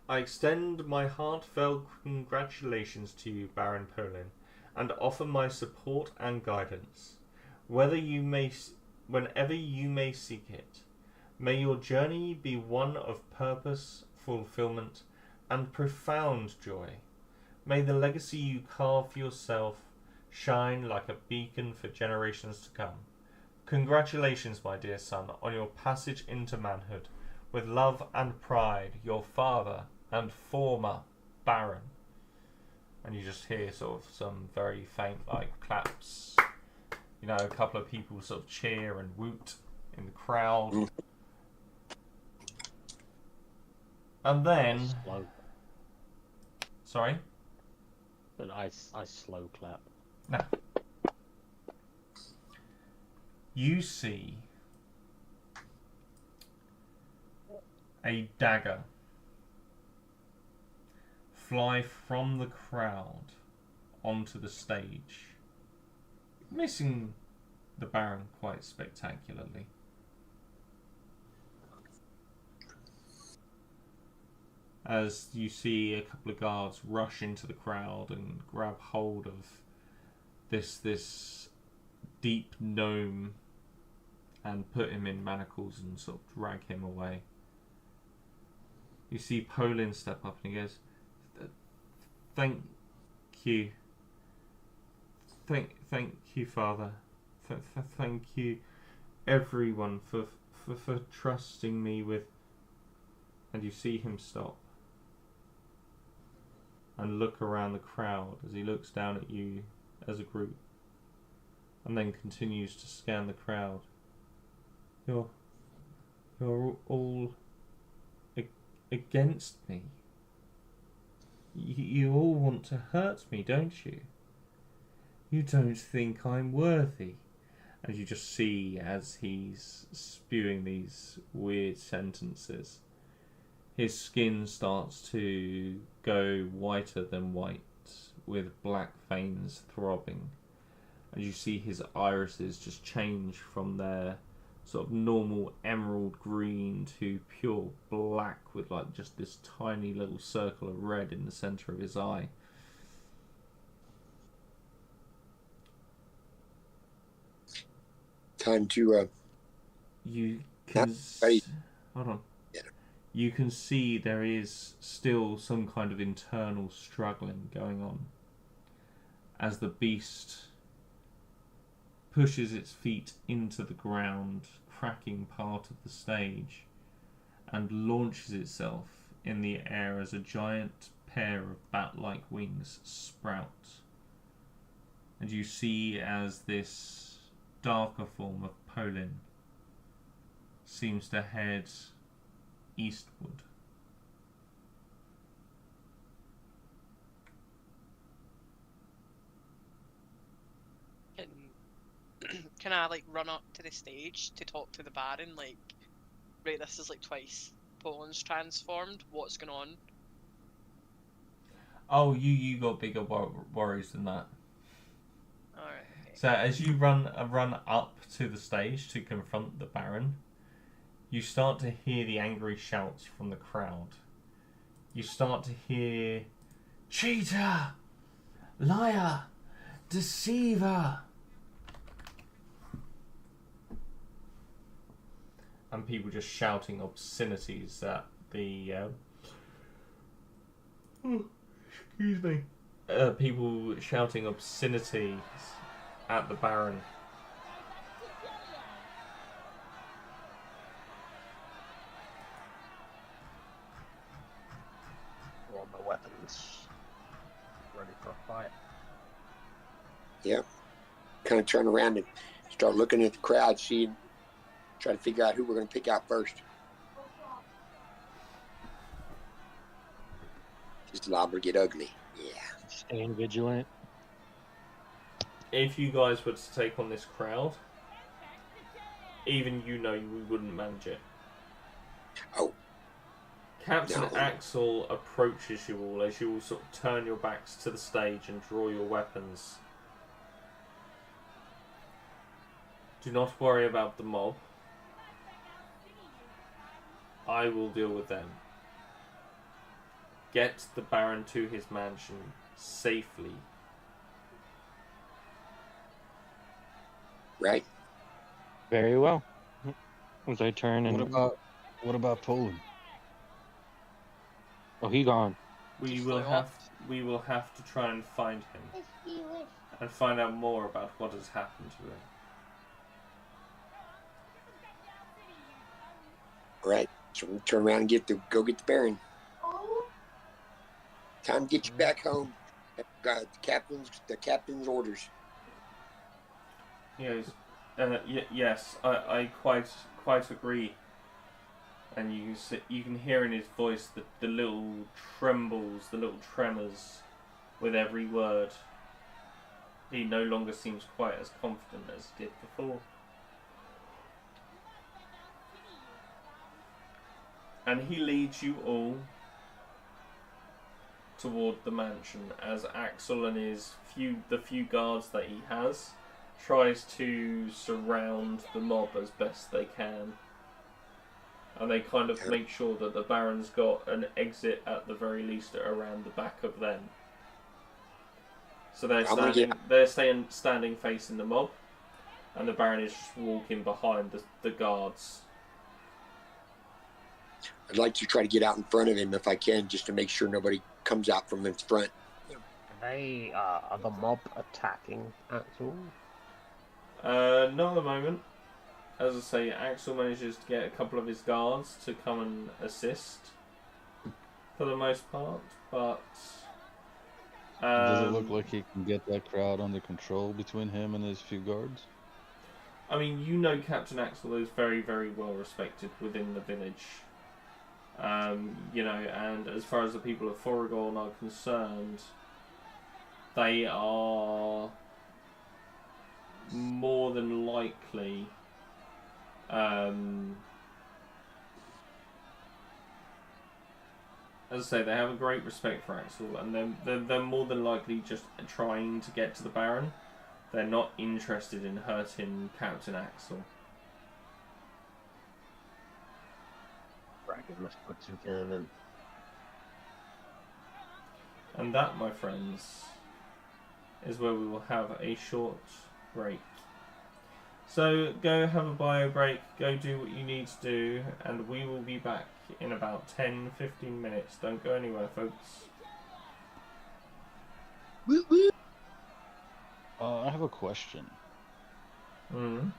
I extend my heartfelt congratulations to you, Baron Polin, and offer my support and guidance, whenever you may seek it. May your journey be one of purpose, fulfillment, and profound joy. May the legacy you carve for yourself shine like a beacon for generations to come. Congratulations, my dear son, on your passage into manhood. With love and pride, your father and former Baron. And you just hear sort of some very faint like claps. You know, a couple of people sort of cheer and woot in the crowd. And then... Slow. Sorry? But I slow clap. No. you see a dagger fly from the crowd onto the stage, missing the Baron quite spectacularly. As you see a couple of guards rush into the crowd and grab hold of this deep gnome and put him in manacles and sort of drag him away. You see Polin step up and he goes, "Thank you. Thank you, Father. Thank you, everyone, for trusting me with." And you see him stop and look around the crowd as he looks down at you as a group, and then continues to scan the crowd. You're all against me. You all want to hurt me, don't you? You don't think I'm worthy. And you just see as he's spewing these weird sentences, his skin starts to go whiter than white, with black veins throbbing. And you see his irises just change from their sort of normal emerald green to pure black, with like just this tiny little circle of red in the center of his eye. Time to You can hold on. Yeah. You can see there is still some kind of internal struggling going on as the beast pushes its feet into the ground, cracking part of the stage, and launches itself in the air as a giant pair of bat-like wings sprout. And you see as this darker form of Polin seems to head eastward. Can I like run up to the stage to talk to the Baron? Like, right, this is like twice Poland's transformed. What's going on? Oh, you got bigger worries than that. Alright. Okay. So as you run up to the stage to confront the Baron, you start to hear the angry shouts from the crowd. You start to hear, "Cheater! Liar! Deceiver!" And people just shouting obscenities at the... excuse me. People shouting obscenities at the Baron. All my weapons ready for a fight. Yeah. Kind of turn around and start looking at the crowd, try to figure out who we're going to pick out first. Just allow to get ugly. Yeah. Staying vigilant. If you guys were to take on this crowd, even we wouldn't manage it. Oh. Captain No. Axel approaches you all as you all sort of turn your backs to the stage and draw your weapons. Do not worry about the mob. I will deal with them. Get the Baron to his mansion safely. Right. Very well. As I turn and What about Poland? oh, he gone. We He will flew have to try and find him and find out more about what has happened to him. Right. So we'll turn around and go get the Baron. Time to get you back home. Got the captain's orders. Yes, yes, I quite agree. And you can hear in his voice the little trembles, the little tremors with every word. He no longer seems quite as confident as he did before. And he leads you all toward the mansion as Axel and the few guards that he has tries to surround the mob as best they can. And they kind of make sure that the Baron's got an exit at the very least around the back of them. So they're standing facing the mob, and the Baron is just walking behind the guards. I'd like to try to get out in front of him if I can, just to make sure nobody comes out from in front. Are the mob attacking Axel? Not at the moment. As I say, Axel manages to get a couple of his guards to come and assist for the most part, but does it look like he can get that crowd under control between him and his few guards? I mean, you know, Captain Axel is very, very well respected within the village. You know, and as far as the people of Foragorn are concerned, they are more than likely as I say, they have a great respect for Axel, and they're more than likely just trying to get to the Baron. They're not interested in hurting Captain Axel. Bracken must put together then. And that, my friends, is where we will have a short break. So go have a bio break, go do what you need to do, and we will be back in about 10-15 minutes. Don't go anywhere, folks. I have a question. Mm.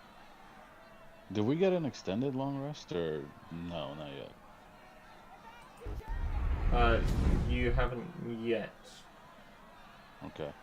Did we get an extended long rest, or no, not yet? You haven't yet. Okay.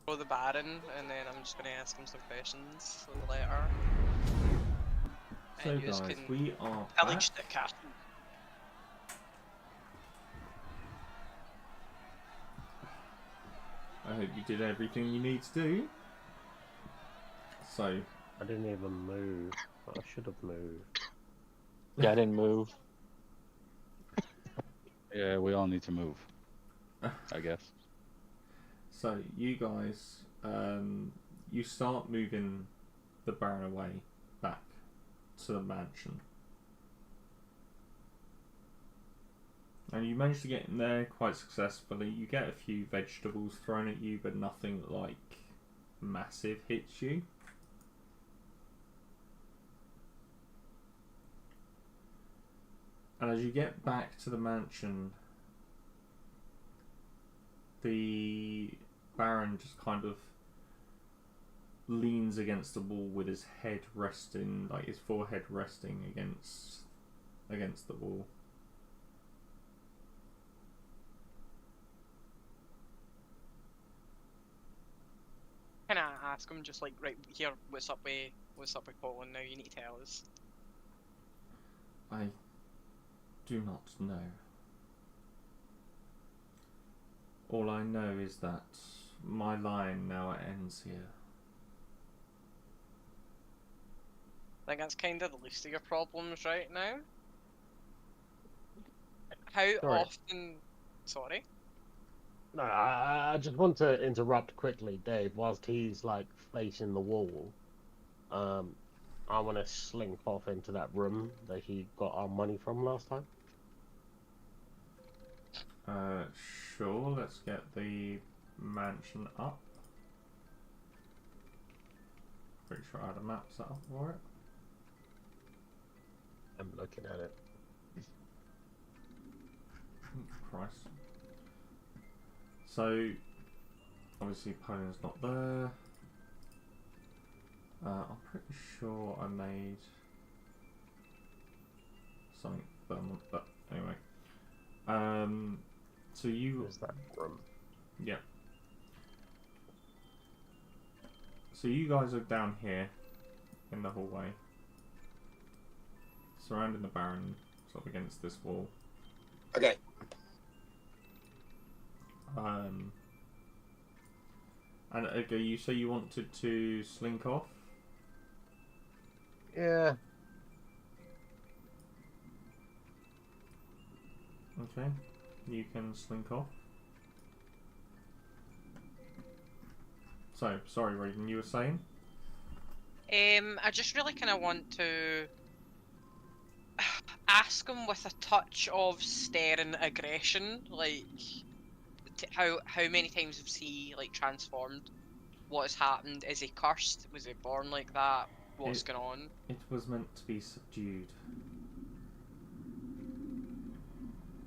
For the Baron, and then I'm just going to ask him some questions for the letter. So And you guys, can we are pillage back. the castle. I hope you did everything you need to do. So, I didn't even move. I should have moved. Yeah, I didn't move. Yeah, we all need to move, I guess. so you guys, you start moving the Baron away back to the mansion. And you manage to get in there quite successfully. You get a few vegetables thrown at you, but nothing like massive hits you. And as you get back to the mansion, the Baron just kind of leans against the wall with his head resting, like his forehead resting against the wall. Can I ask him just like, right here, what's up with Colin now? You need to tell us. I do not know. All I know is that my line now ends here. I think that's kind of the least of your problems right now. How Sorry. often... Sorry? No, I just want to interrupt quickly, Dave, whilst he's like facing the wall. I want to slink off into that room that he got our money from last time. Sure, let's get the mansion up. Pretty sure I had a map set up for it. I'm looking at it. Christ. So, obviously Poland's not there. I'm pretty sure I made something Vermont, but anyway. So you... There's that room. Yeah. So you guys are down here in the hallway, surrounding the Baron, sort of against this wall. Okay. And okay, you say you wanted to slink off? Yeah. Okay, you can slink off. So, sorry Reagan, you were saying? I just really kind of want to ask him with a touch of staring aggression, like how many times has he like transformed? What has happened? Is he cursed? Was he born like that? What's going on? It was meant to be subdued.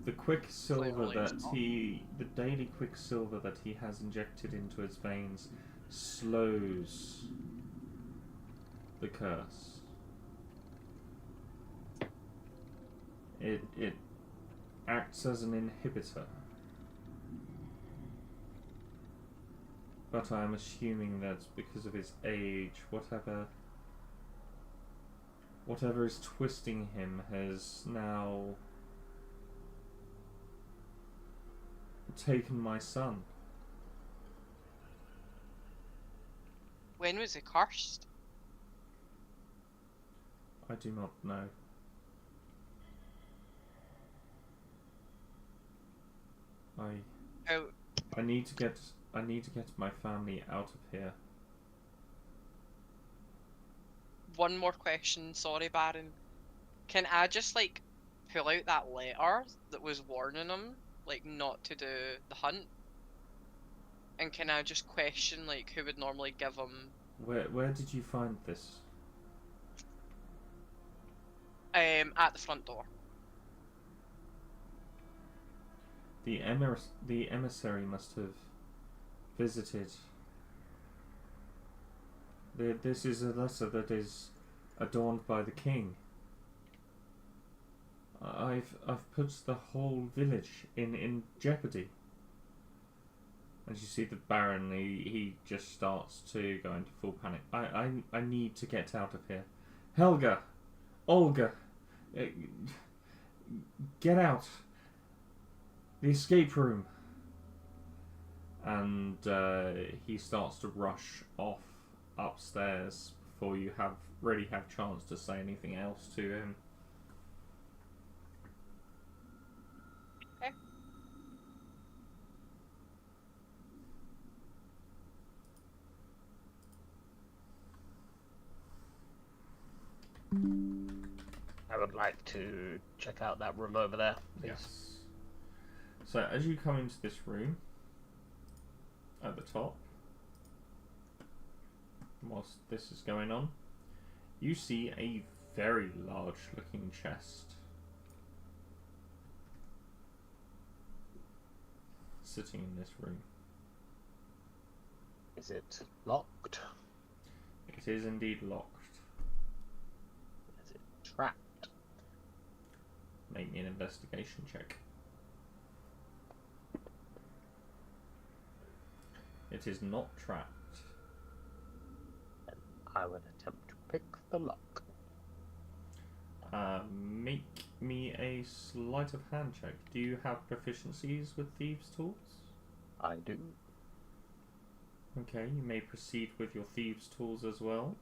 The quicksilver the daily quicksilver that he has injected into his veins slows the curse. It acts as an inhibitor. But I'm assuming that because of his age, whatever is twisting him has now taken my son. When was he cursed? I do not know. I need to get my family out of here. One more question, sorry Baron. Can I just like pull out that letter that was warning him like not to do the hunt? And can I just question like who would normally give him... Where did you find this? At the front door. The emissary must have visited. This is a letter that is adorned by the king. I've put the whole village in jeopardy. As you see the Baron, he just starts to go into full panic. I need to get out of here. Helga! Olga! Get out! The escape room! And he starts to rush off upstairs before you really have chance to say anything else to him. Okay. I would like to check out that room over there, please. Yes. So as you come into this room, at the top, whilst this is going on, you see a very large looking chest sitting in this room. Is it locked? It is indeed locked. Is it trapped? Make me an investigation check. It is not trapped. I would attempt to pick the lock. Make me a sleight of hand check. Do you have proficiencies with thieves' tools? I do. Okay, you may proceed with your thieves' tools as well.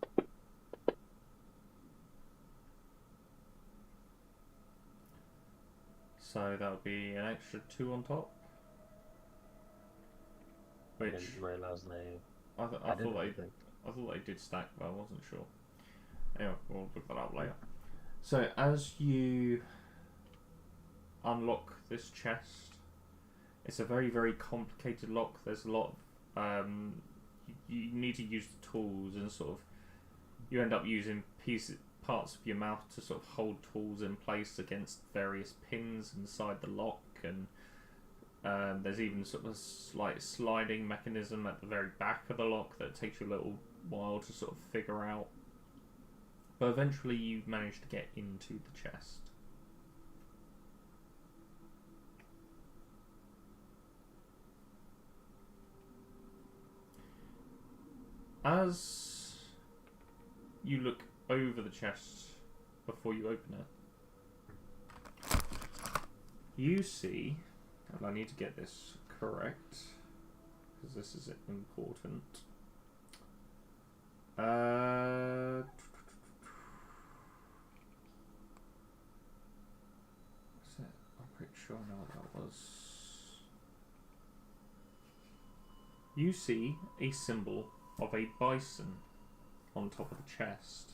So that would be an extra 2 on top. Which I didn't realise they. I thought they did stack, but I wasn't sure. Anyway, we'll look that up later. So as you unlock this chest, it's a very, very complicated lock. There's a lot of you need to use the tools, and sort of you end up using parts of your mouth to sort of hold tools in place against various pins inside the lock, and there's even sort of a slight sliding mechanism at the very back of the lock that takes you a little while to sort of figure out. But eventually you manage to get into the chest. As you look over the chest before you open it, you see, and I need to get this correct because this is important. I'm pretty sure I know what that was. You see a symbol of a bison on top of the chest.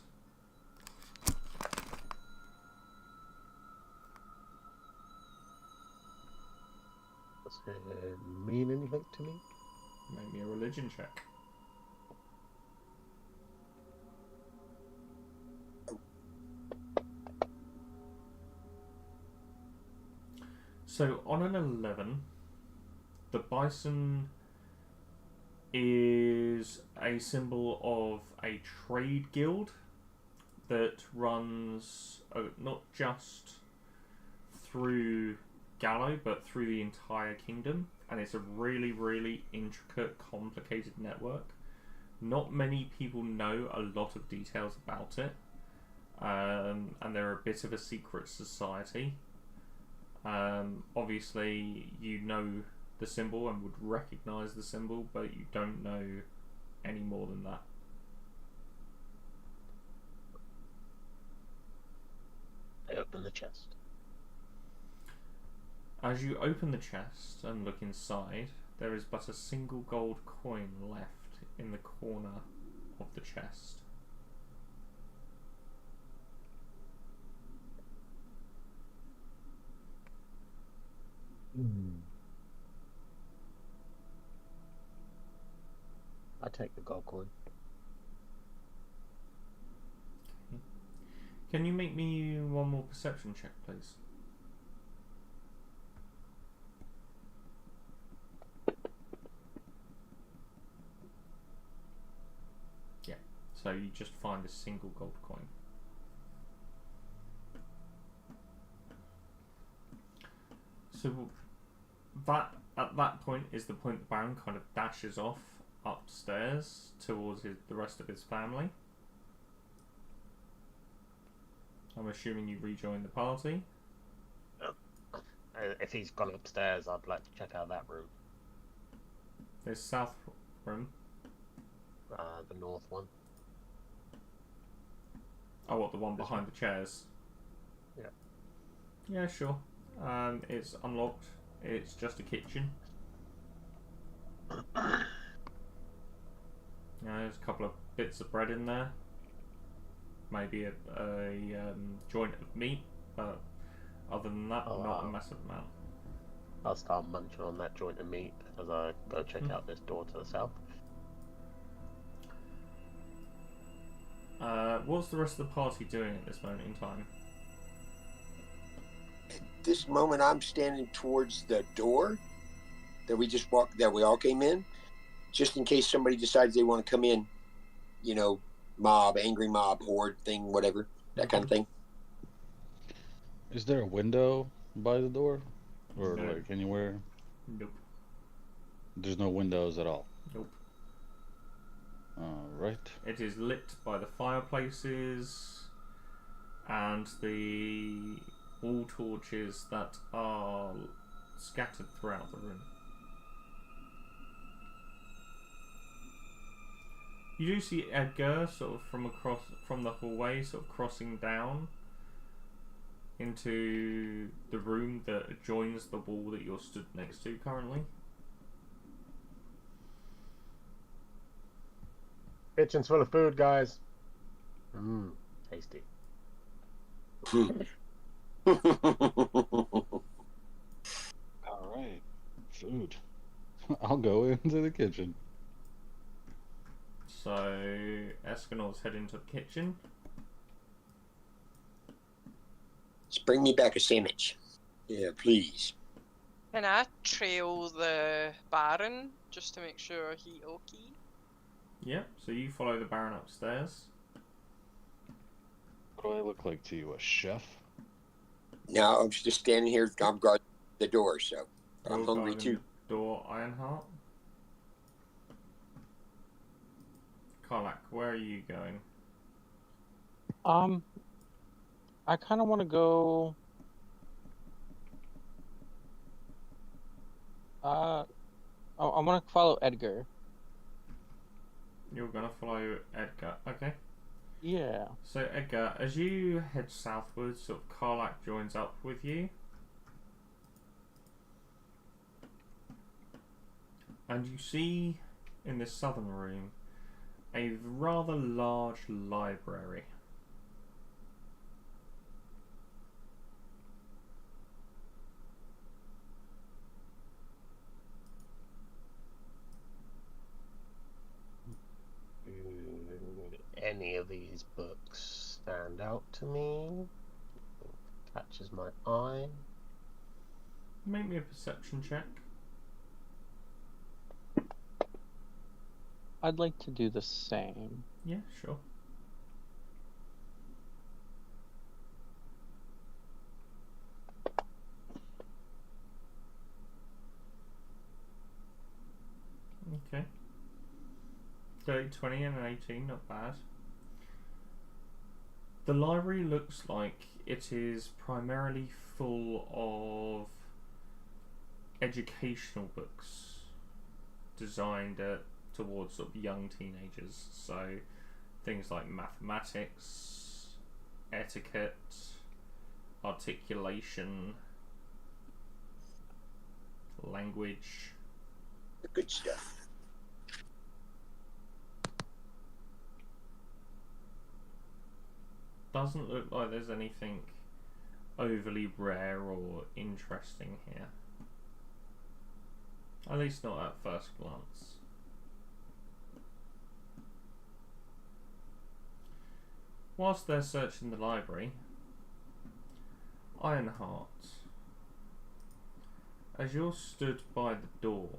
Does it mean anything to me? Make me a religion check. So on an 11, the bison is a symbol of a trade guild that runs not just through Gallo, but through the entire kingdom, and it's a really, really intricate, complicated network. Not many people know a lot of details about it, and they're a bit of a secret society. Obviously, you know the symbol and would recognise the symbol, but you don't know any more than that. I open the chest. As you open the chest and look inside, there is but a single gold coin left in the corner of the chest. I take the gold coin. Can you make me one more perception check, please? Yeah, so you just find a single gold coin. So that at that point is the point the Baron kind of dashes off upstairs towards the rest of his family. I'm assuming you rejoin the party. If he's gone upstairs, I'd like to check out that room. There's south room. The north one. Oh, what, the one This behind the chairs? Yeah. Yeah, sure. It's unlocked. It's just a kitchen. There's a couple of bits of bread in there. Maybe a joint of meat, but other than that, not a massive amount. I'll start munching on that joint of meat as I go check out this door to the south. What's the rest of the party doing at this moment in time? At this moment, I'm standing towards the door that we just walked, that we all came in, just in case somebody decides they want to come in. You know, mob, angry mob, horde thing, whatever, that kind of thing. Is there a window by the door? Or No. like anywhere? Nope. There's no windows at all. Nope. Alright. It is lit by the fireplaces and the wall torches that are scattered throughout the room. You do see Edgar sort of from the hallway, sort of crossing down into the room that adjoins the wall that you're stood next to currently. Kitchen's full of food, guys. Mmm, tasty. Alright. Food. I'll go into the kitchen. So Escanor's heading to the kitchen. Just bring me back a sandwich. Yeah, please. Can I trail the Baron just to make sure he okay? Yep, so you follow the Baron upstairs. What do I look like to you, a chef? Now I'm just standing here. I'm guarding the door, so I'm You're hungry guarding too. the door, Ironheart. Karlak, where are you going? I kind of want to go. I want to follow Edgar. You're gonna follow Edgar, okay. Yeah. So Edgar, as you head southwards, sort of Karlak joins up with you. And you see in this southern room a rather large library. Any of these books stand out to me? Catches my eye. Make me a perception check. I'd like to do the same. Yeah, sure. Okay. 30, 20 and an 18, not bad. The library looks like it is primarily full of educational books designed towards sort of young teenagers. So things like mathematics, etiquette, articulation, language. The good stuff. Doesn't look like there's anything overly rare or interesting here. At least not at first glance. Whilst they're searching the library, Ironheart, as you're stood by the door,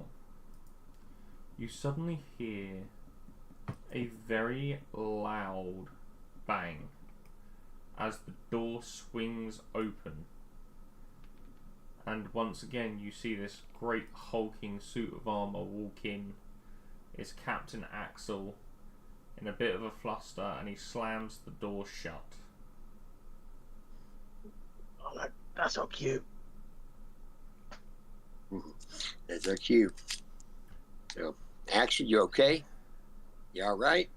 you suddenly hear a very loud bang as the door swings open And once again, you see this great hulking suit of armour walk in. It's Captain Axel in a bit of a fluster, and he slams the door shut. Oh, that's so cute. That's so cute. So, Axel, you okay? You all right?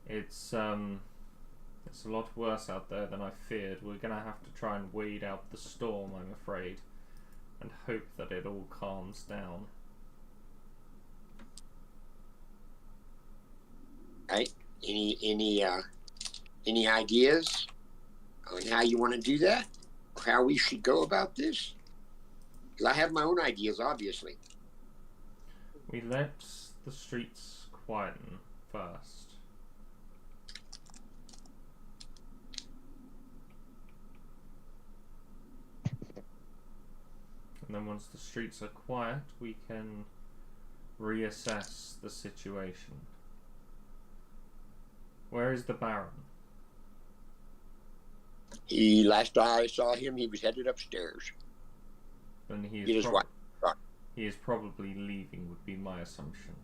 It's a lot worse out there than I feared. We're gonna have to try and weed out the storm, I'm afraid, and hope that it all calms down. Right? Any ideas on how you want to do that, or how we should go about this? Because I have my own ideas, obviously. We let the streets quieten first. And then once the streets are quiet, we can reassess the situation. Where is the Baron? Last I saw him, he was headed upstairs. And he He is, is what? he is probably leaving, would be my assumption.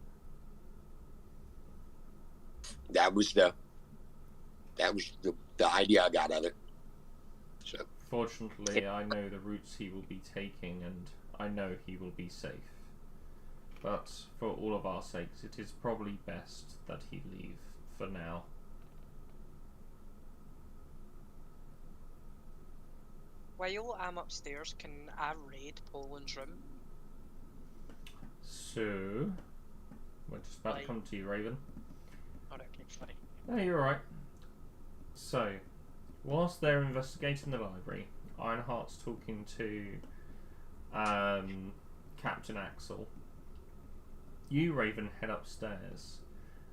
That was the idea I got of it. So Fortunately, I know the routes he will be taking, and I know he will be safe. But for all of our sakes, it is probably best that he leave for now. While I'm upstairs, can I raid Poland's room? So, we're just about to come to you, Raven. Alright, okay, sorry. No, you're alright. So, whilst they're investigating the library, Ironheart's talking to Captain Axel. You, Raven, head upstairs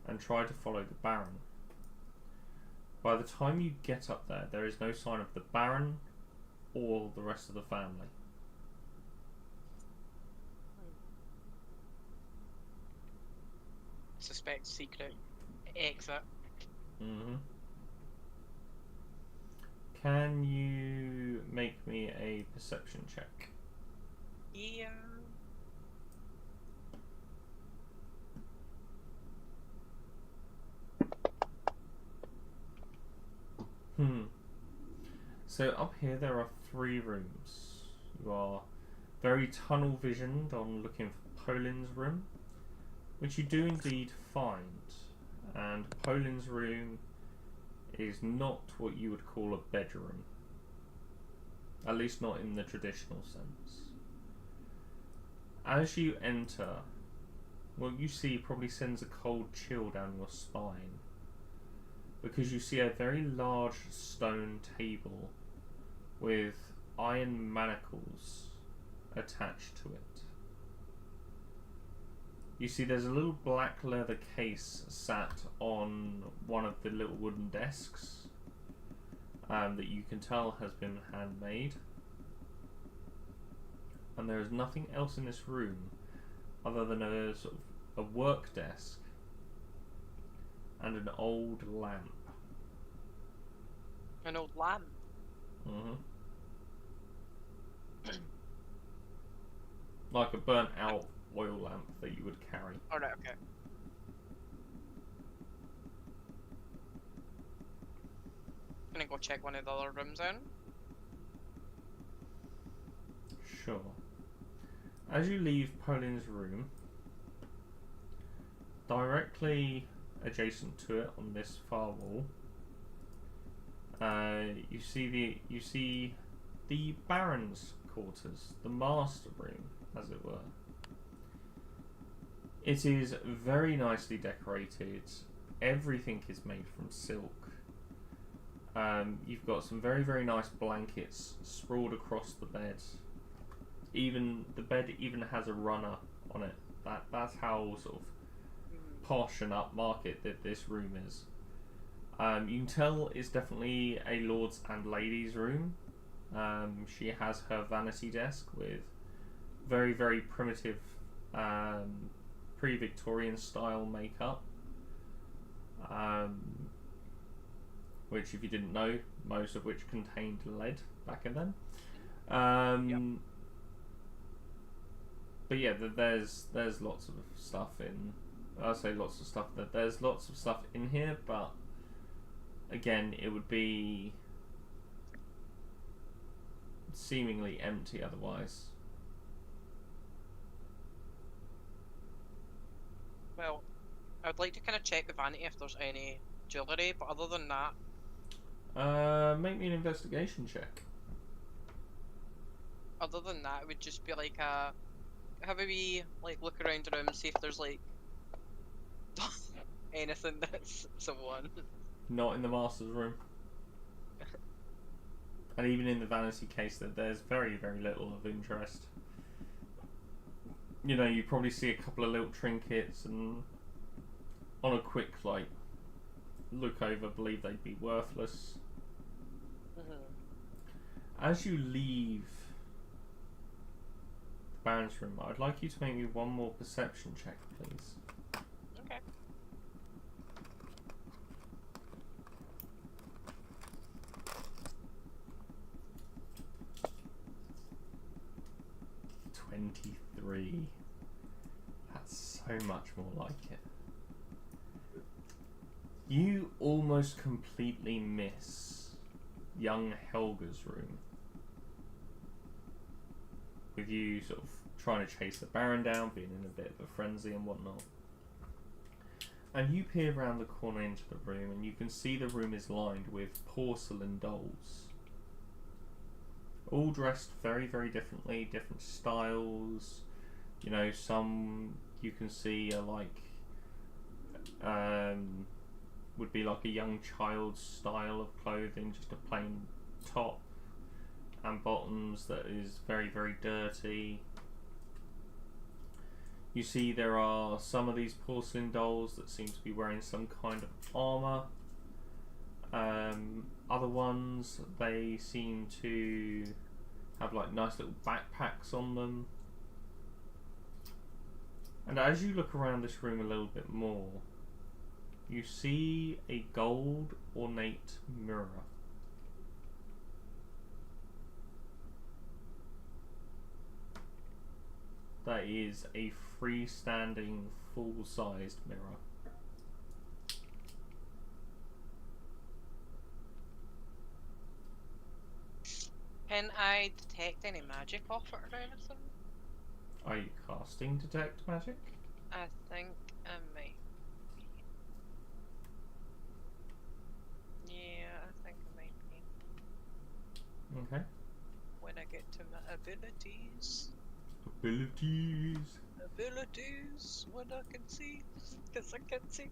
and try to follow the Baron. By the time you get up there, there is no sign of the Baron or the rest of the family. Suspect secret exit. Can you make me a perception check? Yeah. So up here there are 3 rooms. You are very tunnel visioned on looking for Poland's room, which you do indeed find. And Poland's room is not what you would call a bedroom. At least not in the traditional sense. As you enter, what you see probably sends a cold chill down your spine, because you see a very large stone table with iron manacles attached to it. You see there's a little black leather case sat on one of the little wooden desks that you can tell has been handmade. And there is nothing else in this room other than a sort of a work desk and an old lamp. An old lamp? Like a burnt out oil lamp that you would carry. Alright, okay. Gonna go check one of the other rooms then. Sure. As you leave Poland's room, directly adjacent to it on this far wall, you see the Baron's quarters, the master room, as it were. It is very nicely decorated. Everything is made from silk. You've got some very, very nice blankets sprawled across the bed. Even the bed even has a runner on it. That's how sort of posh and upmarket that this room is. You can tell it's definitely a lord's and ladies' room. She has her vanity desk with very, very primitive pre-victorian style makeup, which, if you didn't know, most of which contained lead back in then. But yeah, there's lots of stuff in. I say lots of stuff. There's lots of stuff in here, but again, it would be seemingly empty otherwise. Well, I would like to kind of check the vanity if there's any jewellery, but other than that... Make me an investigation check. Other than that, it would just be like a... Have a wee, like, look around the room and see if there's, like... anything that's someone. Not in the master's room. And even in the vanity case, that there's very, very little of interest. You know, you probably see a couple of little trinkets, and on a quick, like, look over, believe they'd be worthless. As you leave the Baron's room, I'd like you to make me one more perception check, please. Okay. $23. That's so much more like it. You almost completely miss young Helga's room. With you sort of trying to chase the Baron down, being in a bit of a frenzy and whatnot. And you peer around the corner into the room, and you can see the room is lined with porcelain dolls. All dressed very, very differently, different styles. You know, some you can see are like, would be like a young child's style of clothing, just a plain top and bottoms that is very, very dirty. You see there are some of these porcelain dolls that seem to be wearing some kind of armour. Other ones, they seem to have like nice little backpacks on them. And as you look around this room a little bit more, you see a gold ornate mirror. That is a freestanding, full-sized mirror. Can I detect any magic off it or anything? Are you casting Detect Magic? I think I might be. Yeah, I think I might be. Okay. When I get to my abilities. Abilities, what I can see, because I can see.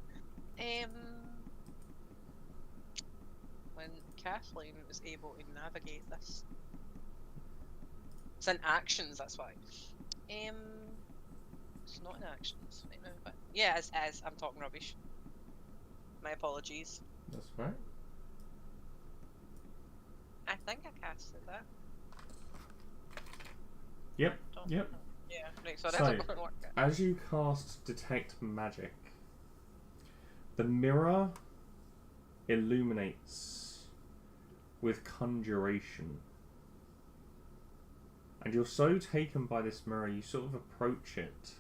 When Kathleen was able to navigate this. It's in actions, that's why. It's not in actions right now, but yeah, as I'm talking rubbish. My apologies. That's right. I think I casted that. Yep. Don't Yep. know. Yeah, right, so So, that's not work. as you cast Detect Magic, the mirror illuminates with conjuration. And you're so taken by this mirror, you sort of approach it.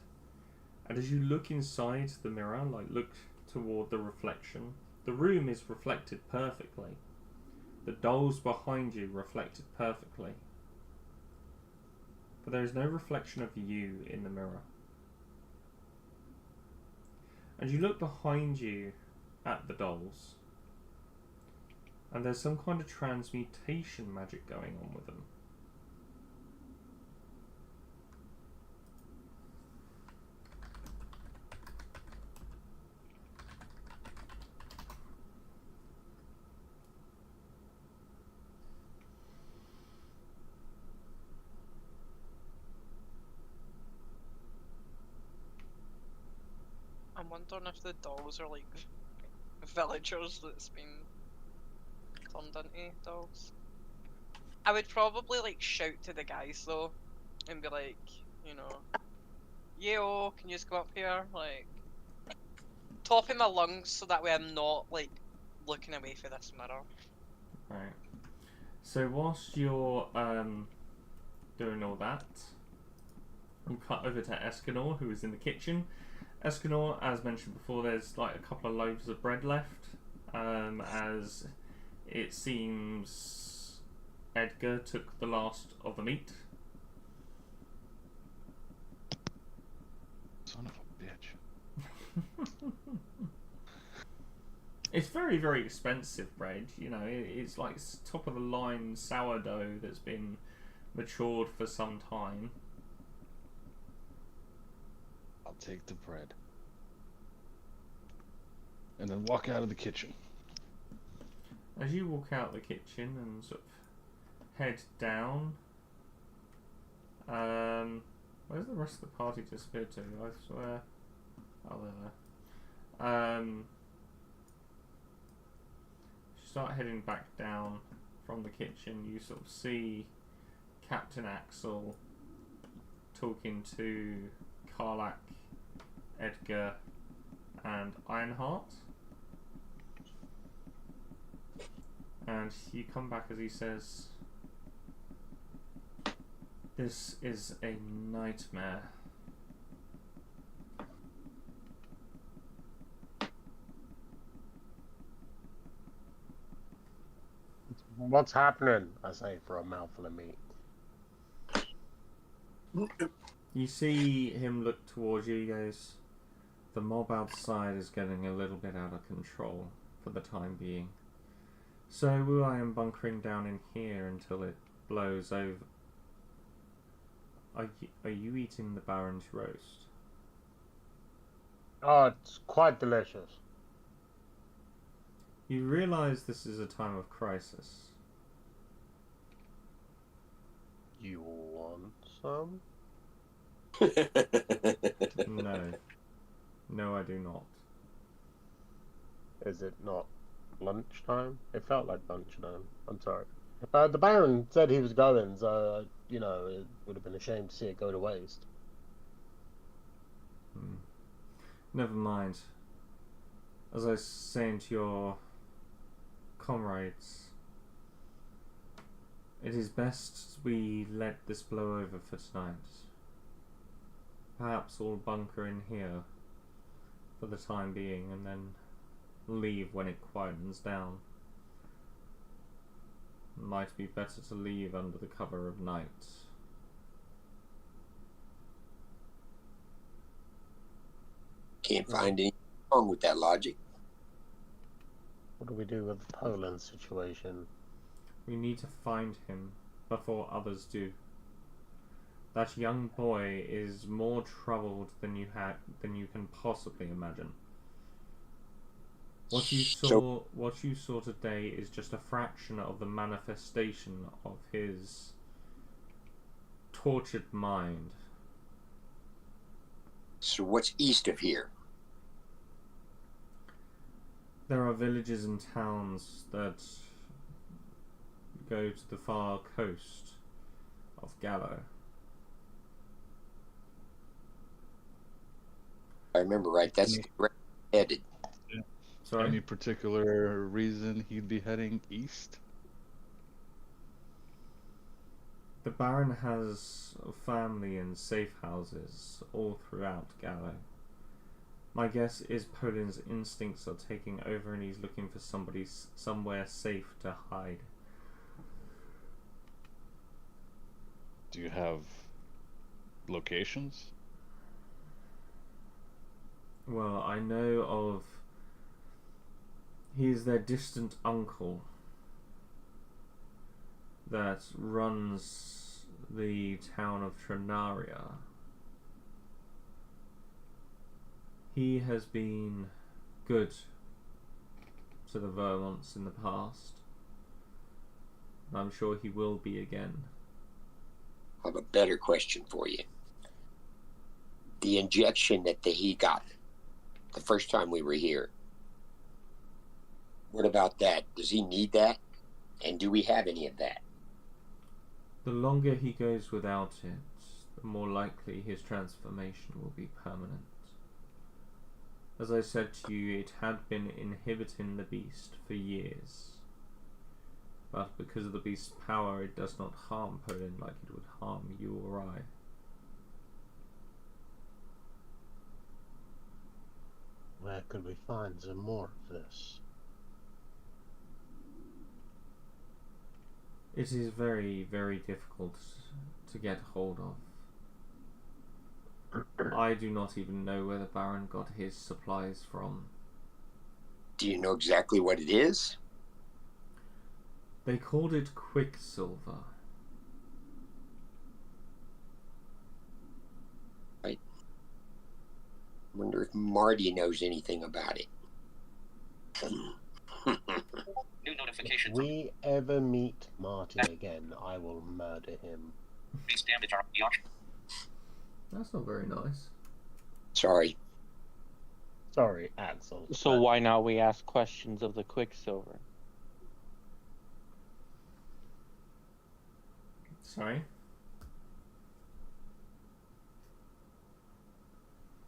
And as you look inside the mirror, like look toward the reflection, the room is reflected perfectly. The dolls behind you reflected perfectly. But there is no reflection of you in the mirror. And you look behind you at the dolls, and there's some kind of transmutation magic going on with them. I'm wondering if the dolls are like villagers that's been turned into dolls. I would probably like shout to the guys though, and be like, you know, yo, can you just go up here? Like, top of my lungs so that way I'm not like looking away for this mirror. Right. So whilst you're doing all that, We'll cut over to Escanor, who is in the kitchen. Escanor, as mentioned before, there's like a couple of loaves of bread left, as it seems Edgar took the last of the meat. Son of a bitch. It's very, very expensive bread. You know, it's like top of the line sourdough that's been matured for some time. I'll take the bread. And then walk out of the kitchen. As you walk out the kitchen and sort of head down, where's the rest of the party disappeared to? I swear. Oh, there. You start heading back down from the kitchen. You sort of see Captain Axel talking to Karlak, Edgar, and Ironheart. And you come back as he says, "This is a nightmare." What's happening? I say for a mouthful of meat. You see him look towards you. He goes, "The mob outside is getting a little bit out of control for the time being. So I am bunkering down in here until it blows over." Are you eating the Baron's roast? Oh, it's quite delicious. You realise this is a time of crisis. You want some? No. No, I do not. Is it not lunchtime? It felt like lunchtime. I'm sorry. The Baron said he was going, so, you know, it would have been a shame to see it go to waste. Never mind. As I was saying to your comrades, it is best we let this blow over for tonight. Perhaps we'll bunker in here for the time being and then leave when it quietens down. It might be better to leave under the cover of night. Can't find anything wrong with that logic. What do we do with the Poland situation? We need to find him before others do. That young boy is more troubled than you can possibly imagine. What you saw today is just a fraction of the manifestation of his tortured mind. So what's east of here? There are villages and towns that go to the far coast of Gallo. I remember right, that's where I'm headed. Sorry? Any particular reason he'd be heading east? The Baron has a family in safe houses all throughout Gallo. My guess is Poland's instincts are taking over and he's looking for somewhere safe to hide. Do you have locations? Well, I know of... He's their distant uncle that runs the town of Trinaria. He has been good to the Vermonts in the past. And I'm sure he will be again. I have a better question for you. The injection that he got the first time we were here, what about that? Does he need that? And do we have any of that? The longer he goes without it, the more likely his transformation will be permanent. As I said to you, it had been inhibiting the beast for years. But because of the beast's power, it does not harm Poland like it would harm you or I. Where could we find some more of this? It is very, very difficult to get hold of. I do not even know where the Baron got his supplies from. Do you know exactly what it is? They called it quicksilver. I wonder if Marty knows anything about it. New notification. If we ever meet Marty again, I will murder him. Please damage our option. That's not very nice. Sorry. Sorry, Axel. So why not we ask questions of the Quicksilver? Sorry?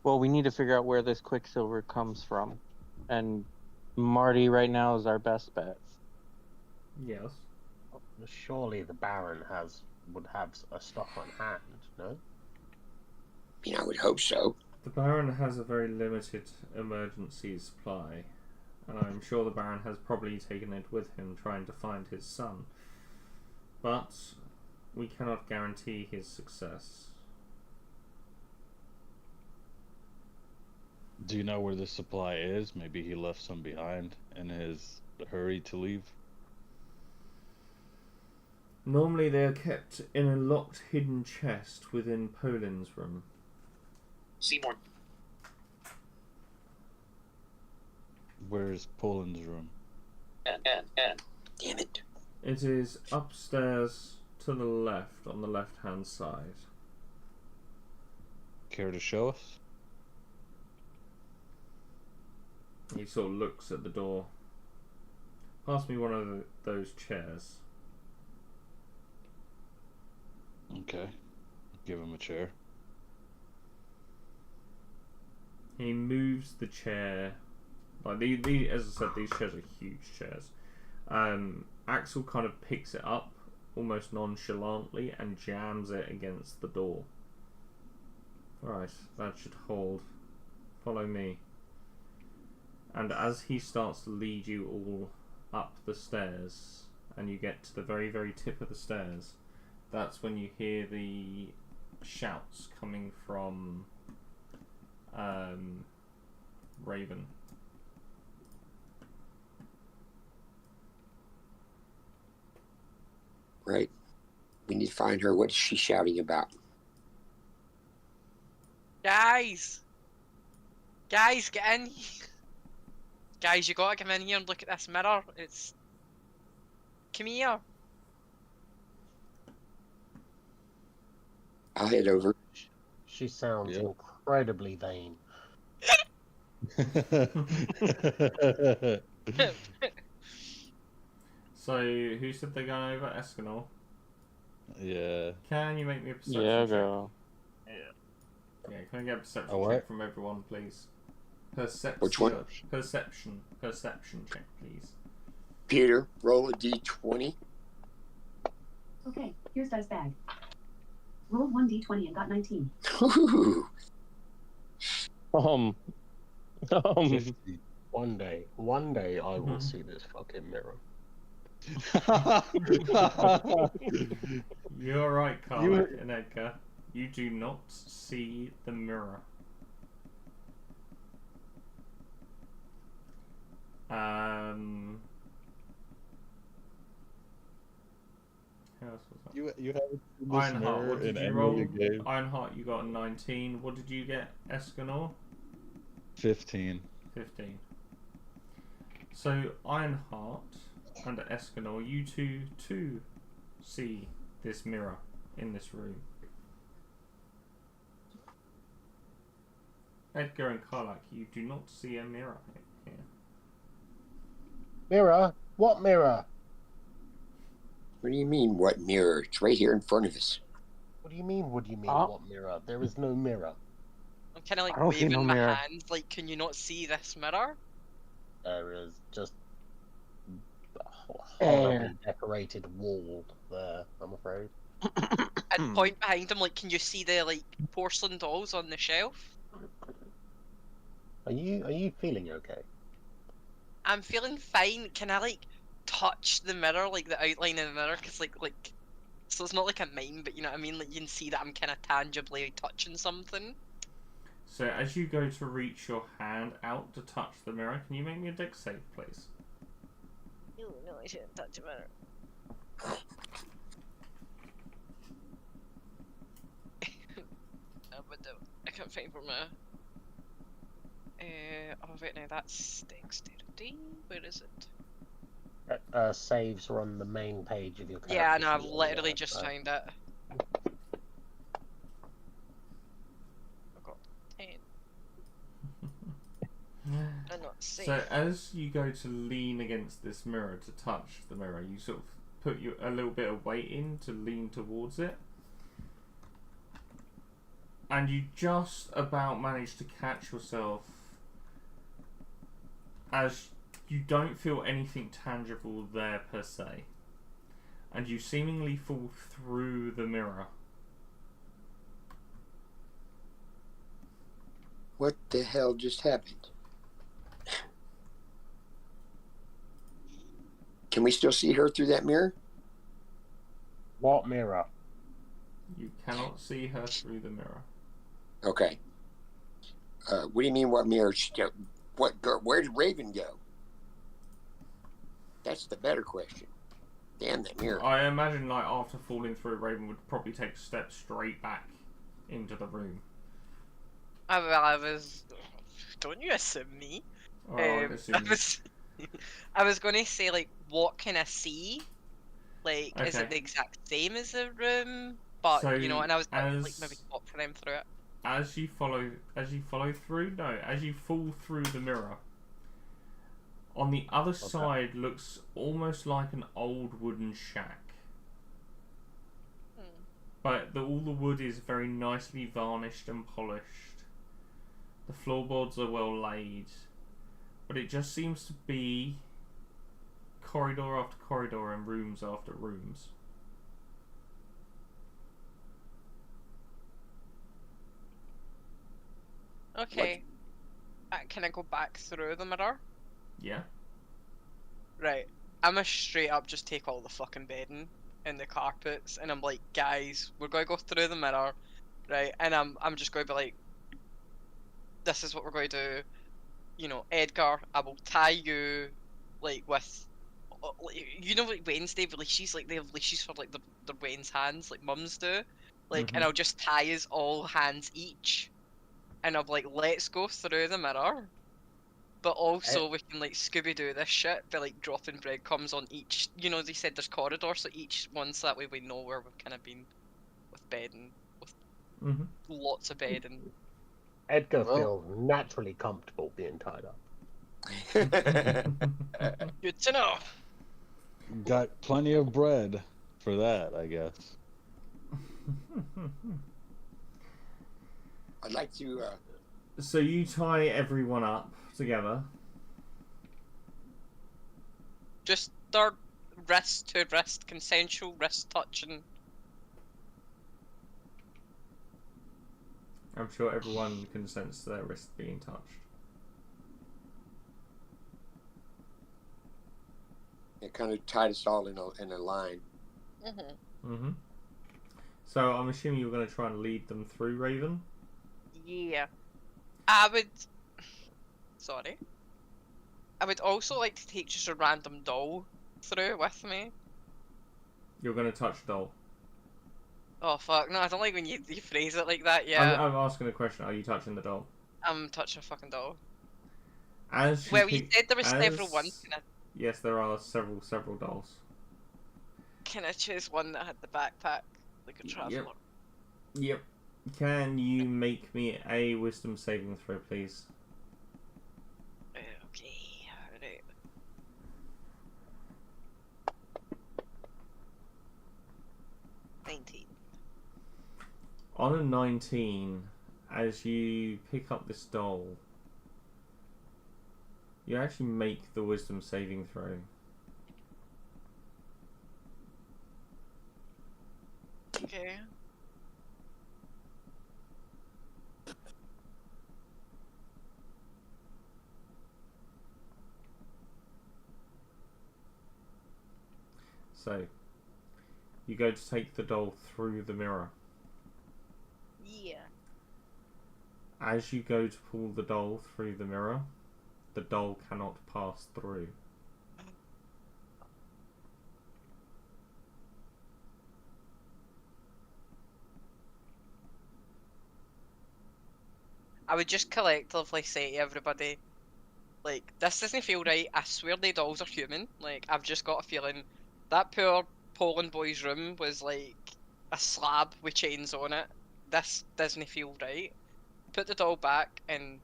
Well, we need to figure out where this Quicksilver comes from. And Marty right now is our best bet. Yes. Surely the Baron would have a stock on hand, no? I mean, I would hope so. The Baron has a very limited emergency supply, and I'm sure the Baron has probably taken it with him trying to find his son. But we cannot guarantee his success. Do you know where the supply is? Maybe he left some behind in his hurry to leave. Normally they are kept in a locked hidden chest within Poland's room. Seymour. Where's Poland's room? N. Damn it. It is upstairs to the left, on the left-hand side. Care to show us? He sort of looks at the door. Pass me one of those chairs. Okay. Give him a chair. He moves the chair. Like as I said, these chairs are huge chairs. Axel kind of picks it up almost nonchalantly and jams it against the door. Right, that should hold. Follow me. And as he starts to lead you all up the stairs, and you get to the very, very tip of the stairs, that's when you hear the shouts coming from Raven. Right. We need to find her. What is she shouting about? Guys! Guys, get in here! Guys, you gotta come in here and look at this mirror. It's... Come here. I'll head over. She sounds Yeah. incredibly vain. So, who said they're going over? Escanor. Yeah. Can you make me a perception Yeah, check? girl. Yeah, can I get a perception A what? check from everyone, please? Which one? Perception check, please. Peter, roll a d20. Okay, here's dice bag. Rolled 1d20 and got 19. Ooh. One day I will see this fucking mirror. You're right, Carl and Edgar. You do not see the mirror. Who else was that? You haven't seen this Ironheart, mirror what did in you any roll? of your games. Ironheart, you got a 19. What did you get, Escanor? 15. 15. So, Ironheart and Escanor, you two too see this mirror in this room. Edgar and Karlak, you do not see a mirror here. Mirror? What mirror? What do you mean, what mirror? It's right here in front of us. What do you mean, what mirror? There is no mirror. I'm kind of like I don't see waving no my mirror. hand, like, can you not see this mirror? There is just a Air. horribly decorated wall there, I'm afraid. And point behind him, like, can you see the, like, porcelain dolls on the shelf? Are you feeling okay? I'm feeling fine. Can I like touch the mirror, like the outline of the mirror? Cause like so it's not like a mime, but you know what I mean. Like you can see that I'm kind of tangibly touching something. So as you go to reach your hand out to touch the mirror, can you make me a dex save, please? Oh no, I shouldn't touch a mirror. But I can't find where my. Oh wait, now that's dexterity. Where is it? Saves are on the main page of your character. Yeah, no, I've sheet, literally just found it. I've got 10. I'm not safe. So as you go to lean against this mirror to touch the mirror, you sort of put a little bit of weight in to lean towards it. And you just about manage to catch yourself as you don't feel anything tangible there per se. And you seemingly fall through the mirror. What the hell just happened? Can we still see her through that mirror? What mirror? You cannot see her through the mirror. Okay. What do you mean? What mirror? Where did Raven go? That's the better question. Damn that mirror. I imagine, like, after falling through, Raven would probably take steps straight back into the room. I was. Don't you assume me? Oh, I'd assume I was going to say, like, what can I see? Like, is Okay. it the exact same as the room? But So, you know, and I was like as- maybe walk for them through it. As you follow through, as you fall through the mirror, on the other side looks almost like an old wooden shack. But all the wood is very nicely varnished and polished. The floorboards are well laid. But it just seems to be corridor after corridor and rooms after rooms. Okay. Can I go back through the mirror? Yeah. Right. I'm a straight up just take all the fucking bedding and the carpets, and I'm like, guys, we're gonna go through the mirror, right? And I'm just gonna be like, this is what we're going to do. You know, Edgar, I will tie you, like with, you know, like Wednesday, but like she's like they have leashes for like their Wednesday's hands, like mums do, like, and I'll just tie us all hands each, and I'm like, let's go through the mirror. But also we can like Scooby Doo this shit by like dropping breadcrumbs on each. You know, they said there's corridors, so each one, so that way we know where we've kind of been with bedding, with lots of bedding. Edgar feels naturally comfortable being tied up. Good to know. Got plenty of bread for that, I guess. I'd like to. So you tie everyone up together. Just their wrist to wrist, consensual wrist touching. I'm sure everyone consents to their wrist being touched. It kind of tied us all in a line. So I'm assuming you're going to try and lead them through, Raven? Yeah. I would also like to take just a random doll through with me. You're going to touch a doll. Oh fuck, no, I don't like when you phrase it like that, yeah. I'm asking a question. Are you touching the doll? I'm touching a fucking doll. As Well, you said there was several ones. Yes, there are several dolls. Can I choose one that had the backpack, like a traveller? Yep. Can you make me a wisdom saving throw, please? Okay, alright. On a 19, as you pick up this doll, you actually make the wisdom saving throw. Okay. So, you go to take the doll through the mirror. Yeah. As you go to pull the doll through the mirror, the doll cannot pass through. I would just collectively say to everybody, like, this doesn't feel right. I swear the dolls are human. Like, I've just got a feeling that poor Poland boy's room was like a slab with chains on it. This doesn't feel right. Put the doll back, and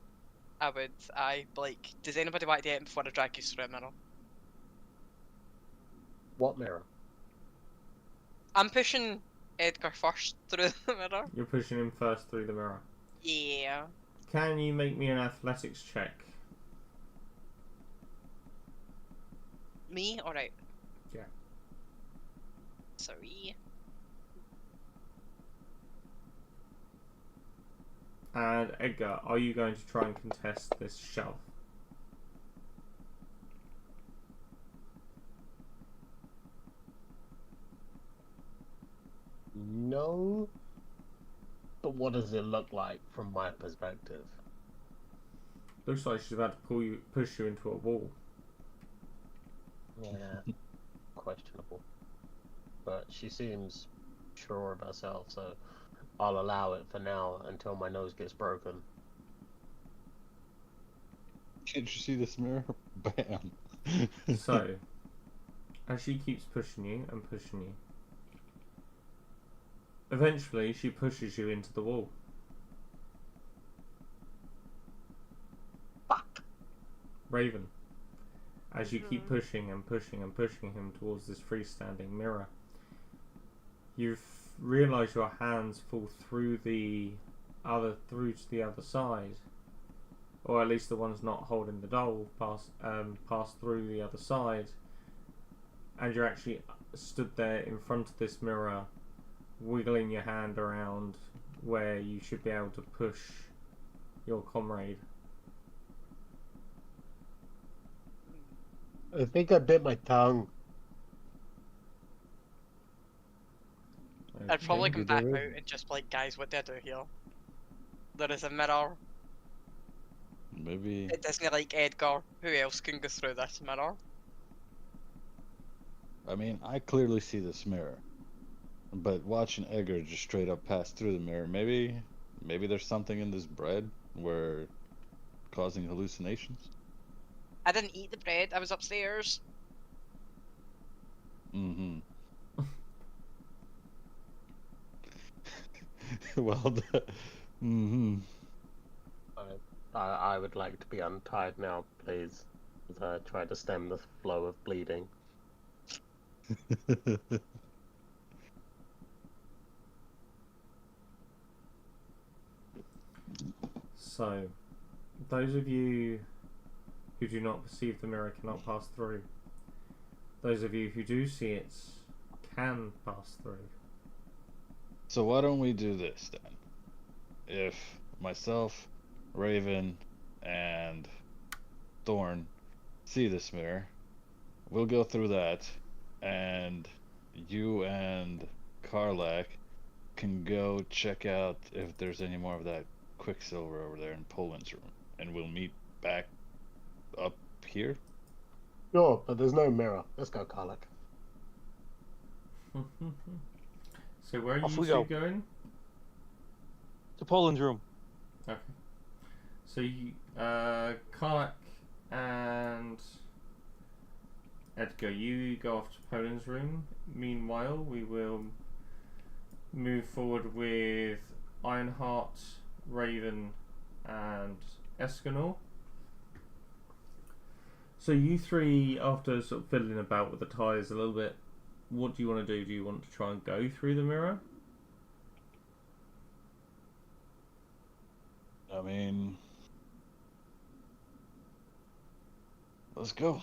like, does anybody want to get it before I drag you through a mirror? What mirror? I'm pushing Edgar first through the mirror. You're pushing him first through the mirror. Yeah. Can you make me an athletics check? Me? Alright. Yeah. Sorry. And Edgar, are you going to try and contest this shove? No. But what does it look like from my perspective? Looks like she's about to push you into a wall. Yeah. Questionable. But she seems sure of herself, so I'll allow it for now until my nose gets broken. Can't you see this mirror? Bam. So, as she keeps pushing you and pushing you, eventually she pushes you into the wall. Fuck. Raven, as you keep pushing and pushing and pushing him towards this freestanding mirror, you've realised your hands fall through to the other side, or at least the ones not holding the doll pass through the other side, and you're actually stood there in front of this mirror, wiggling your hand around where you should be able to push your comrade. I think I bit my tongue. I'd probably Okay. come back out and just be like, guys, what do I do here? There is a mirror. Maybe. It doesn't like Edgar. Who else can go through this mirror? I mean, I clearly see this mirror, but watching Edgar just straight up pass through the mirror, maybe there's something in this bread where causing hallucinations. I didn't eat the bread. I was upstairs. Mm-hmm. Well, mm-hmm. I would like to be untied now, please, as I try to stem the flow of bleeding. So, those of you who do not perceive the mirror cannot pass through. Those of you who do see it can pass through. So why don't we do this then? If myself, Raven, and Thorn see this mirror, we'll go through that, and you and Karlak can go check out if there's any more of that quicksilver over there in Poland's room, and we'll meet back up here. Sure, but there's no mirror. Let's go, Karlak. So where are Off you we two go. going? To Poland's room. Okay. So you, Karlak and Edgar, you go off to Poland's room. Meanwhile, we will move forward with Ironheart, Raven, and Escanor. So you three, after sort of fiddling about with the tyres a little bit, what do you want to do? Do you want to try and go through the mirror? I mean, let's go.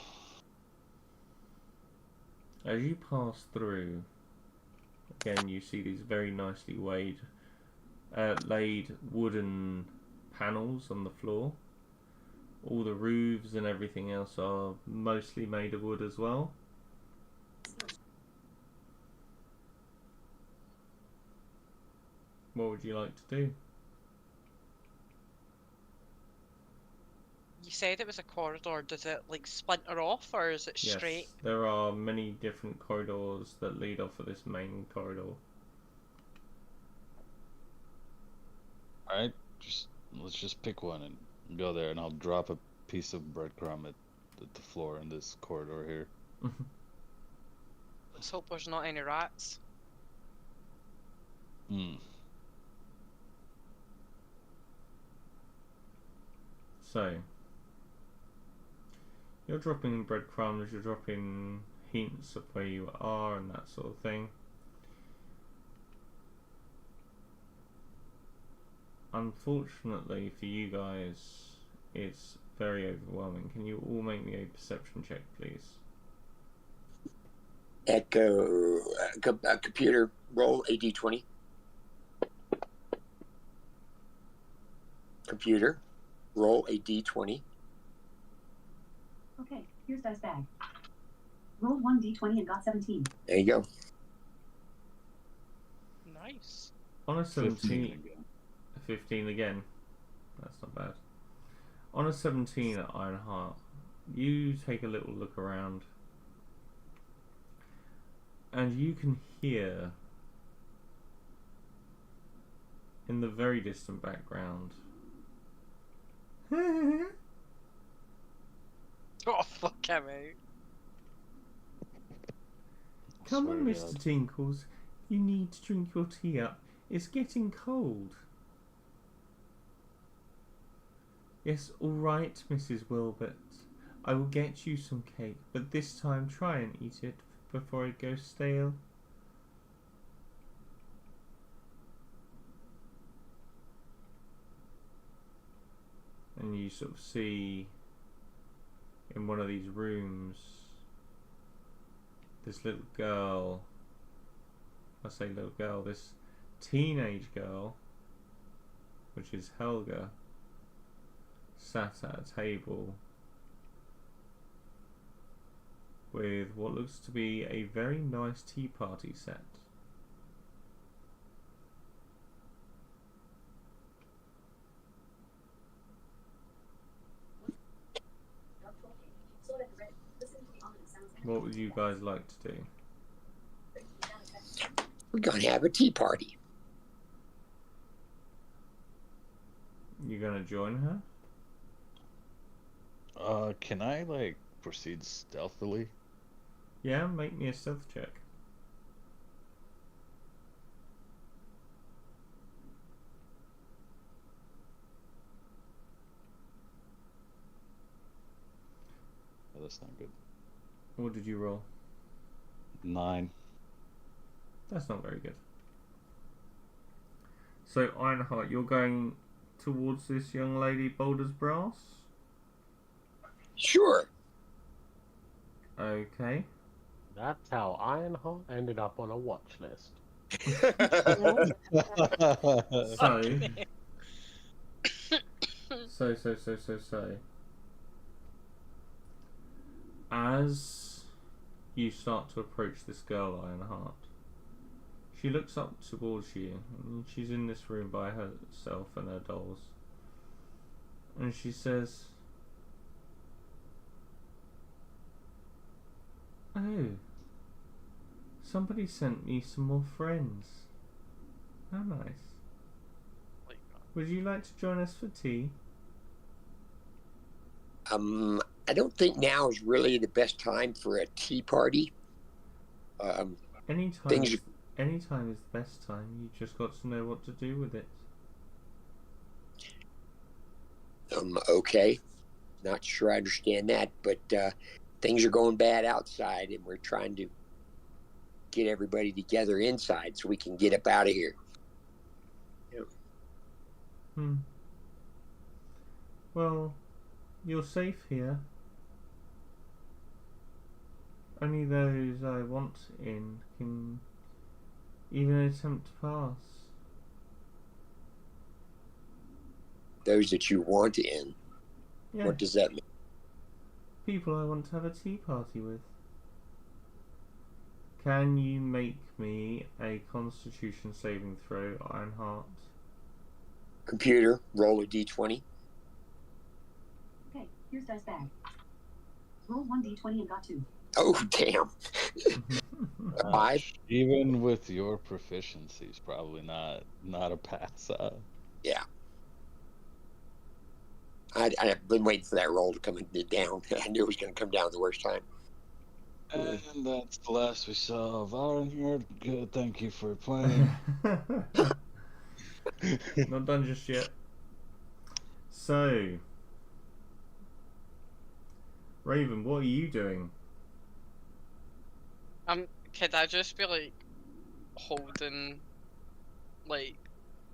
As you pass through, again you see these very nicely laid wooden panels on the floor. All the roofs and everything else are mostly made of wood as well. What would you like to do? You said it was a corridor. Does it like splinter off, or is it straight? Yes, there are many different corridors that lead off of this main corridor. Alright, let's just pick one and go there, and I'll drop a piece of breadcrumb at the floor in this corridor here. Let's hope there's not any rats. So, you're dropping breadcrumbs, you're dropping hints of where you are and that sort of thing. Unfortunately for you guys, it's very overwhelming. Can you all make me a perception check, please? Echo, computer, roll a d20. Computer, roll a d20. Okay, here's dice bag. Rolled 1d20 and got 17. There you go. Nice. On a 17, 15 again. 15 again. That's not bad. On a 17 at Ironheart, you take a little look around, and you can hear in the very distant background. Oh, fuck him out. Come Swear on, to Mr. God. Tinkles. You need to drink your tea up. It's getting cold. Yes, all right, Mrs. Wilbert. I will get you some cake, but this time try and eat it before it goes stale. And you sort of see in one of these rooms this little girl, I say little girl, this teenage girl, which is Helga, sat at a table with what looks to be a very nice tea party set. What would you guys like to do? We're going to have a tea party. You gonna join her? Can I, like, proceed stealthily? Yeah, make me a stealth check. Oh, that's not good. What did you roll? 9. That's not very good. So, Ironheart, you're going towards this young lady, Boulder's Brass? Sure. Okay. That's how Ironheart ended up on a watch list. So. As you start to approach this girl, Ironheart, she looks up towards you, and she's in this room by herself and her dolls. And she says, "Oh, somebody sent me some more friends. How nice. Would you like to join us for tea?" I don't think now is really the best time for a tea party. Anytime is the best time. You just got to know what to do with it. Okay. Not sure I understand that, but things are going bad outside, and we're trying to get everybody together inside so we can get up out of here. Well, you're safe here. Only those I want in can even attempt to pass. Those that you want in. Yeah, What does that mean? people I want to have a tea party with. Can you make me a Constitution saving throw, Ironheart? Computer, roll a d20. Okay, here's dice bag. Roll 1d20 and got 2. Oh, damn. Five. Even with your proficiencies, probably not a pass. Yeah. I've been waiting for that roll to come down. I knew it was going to come down at the worst time. And that's the last we saw of Ironheart. Good, thank you for playing. Not done just yet. So, Raven, what are you doing? Could I just be like holding like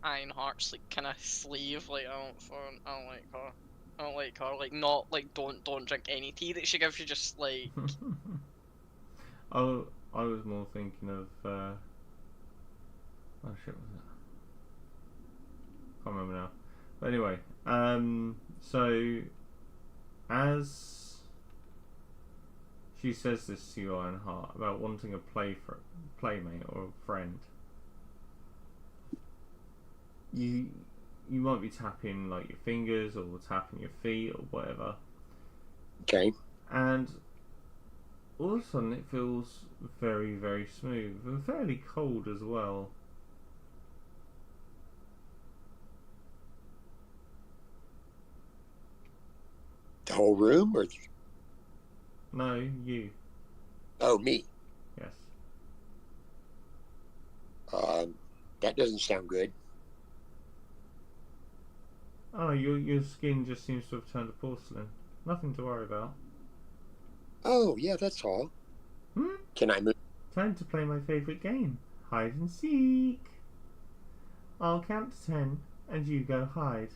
Ironheart's like kind of sleeve? Like I don't like her. I don't like her. Like not like don't drink any tea that she gives you. Just like I was more thinking of oh shit, was that? Can't remember now. But anyway, so as she says this to you, Ironheart, about wanting a playmate or a friend, you might be tapping like your fingers or tapping your feet or whatever. Okay. And all of a sudden it feels very, very smooth and fairly cold as well. The whole room, or No, you. oh, me? Yes. That doesn't sound good. Oh, your skin just seems to have turned to porcelain. Nothing to worry about. Oh, yeah, that's all. Can I move? Time to play my favourite game, hide and seek. I'll count to 10 and you go hide.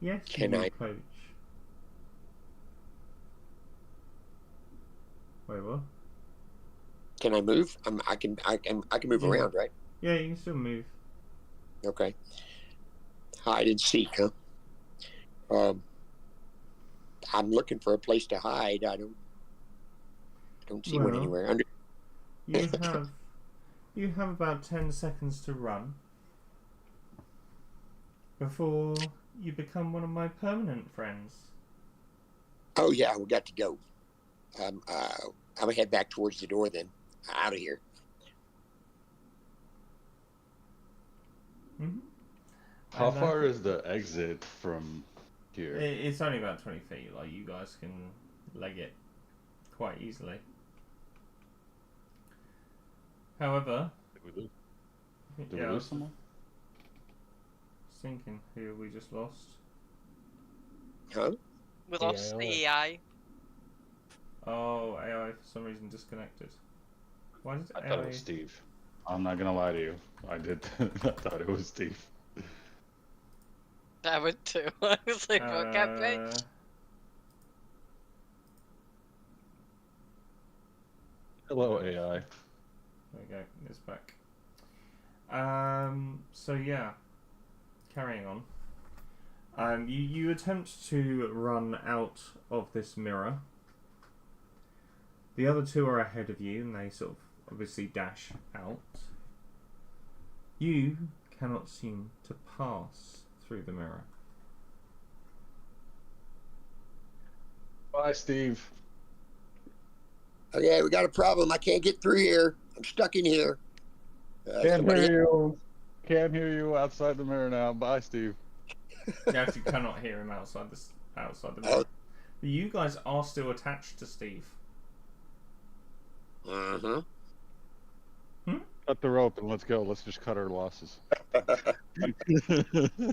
Yes, Can you I? coach. Wait, what? Can I move? I can move Yeah. around, right? Yeah, you can still move. Okay. Hide and seek, huh? I'm looking for a place to hide. I don't see one Well, anywhere. You have about 10 seconds to run before you become one of my permanent friends. Oh yeah, we got to go. I'm gonna head back towards the door then. Out of here. Mm-hmm. How far is the exit from here? It's only about 20 feet. Like, you guys can leg it quite easily. However, Did we I lose was someone? thinking who we just lost. Huh? we lost the AI. Oh, AI for some reason disconnected. Why did I AI? thought it was Steve. I'm not gonna lie to you. I did. I thought it was Steve. I would too. I was like, what can't be? Hello, AI. There we go. It's back. So yeah, carrying on. You attempt to run out of this mirror. The other two are ahead of you, and they sort of obviously dash out. You cannot seem to pass through the mirror. Bye, Steve. Okay, we got a problem. I can't get through here. I'm stuck in here. Can't Somebody- hear you. Can't hear you outside the mirror now. Bye, Steve. You actually cannot hear him outside the mirror. But you guys are still attached to Steve. Uh-huh. Cut the rope and let's go. Let's just cut our losses.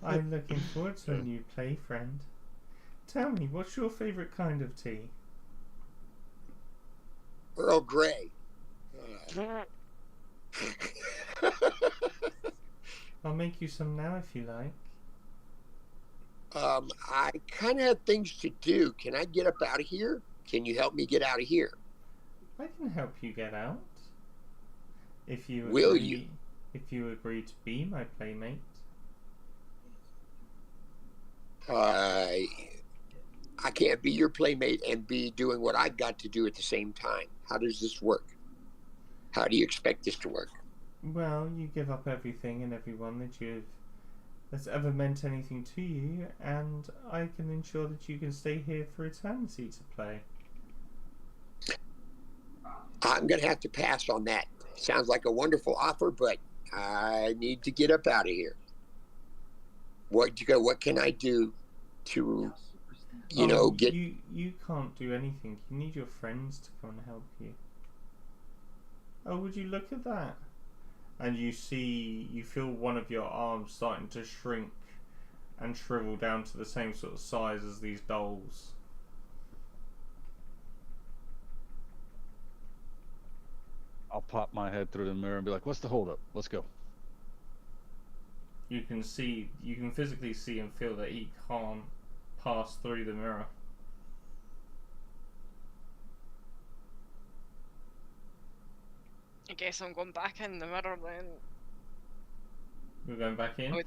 I'm looking forward to a new play, friend. Tell me, what's your favourite kind of tea? Earl Grey. I'll make you some now if you like. I kind of have things to do. Can I get up out of here? Can you help me get out of here? I can help you get out. If you Will agree, you? If you agree to be my playmate. I can't be your playmate and be doing what I've got to do at the same time. How does this work? How do you expect this to work? Well, you give up everything and everyone that's ever meant anything to you, and I can ensure that you can stay here for eternity to play. I'm going to have to pass on that. Sounds like a wonderful offer, but I need to get up out of here. What can I do to, get? You can't do anything. You need your friends to come and help you. Oh, would you look at that? And you feel one of your arms starting to shrink and shrivel down to the same sort of size as these dolls. I'll pop my head through the mirror and be like, "What's the holdup? Let's go." You can physically see and feel that he can't pass through the mirror. I guess I'm going back in the mirror then. We're going back in?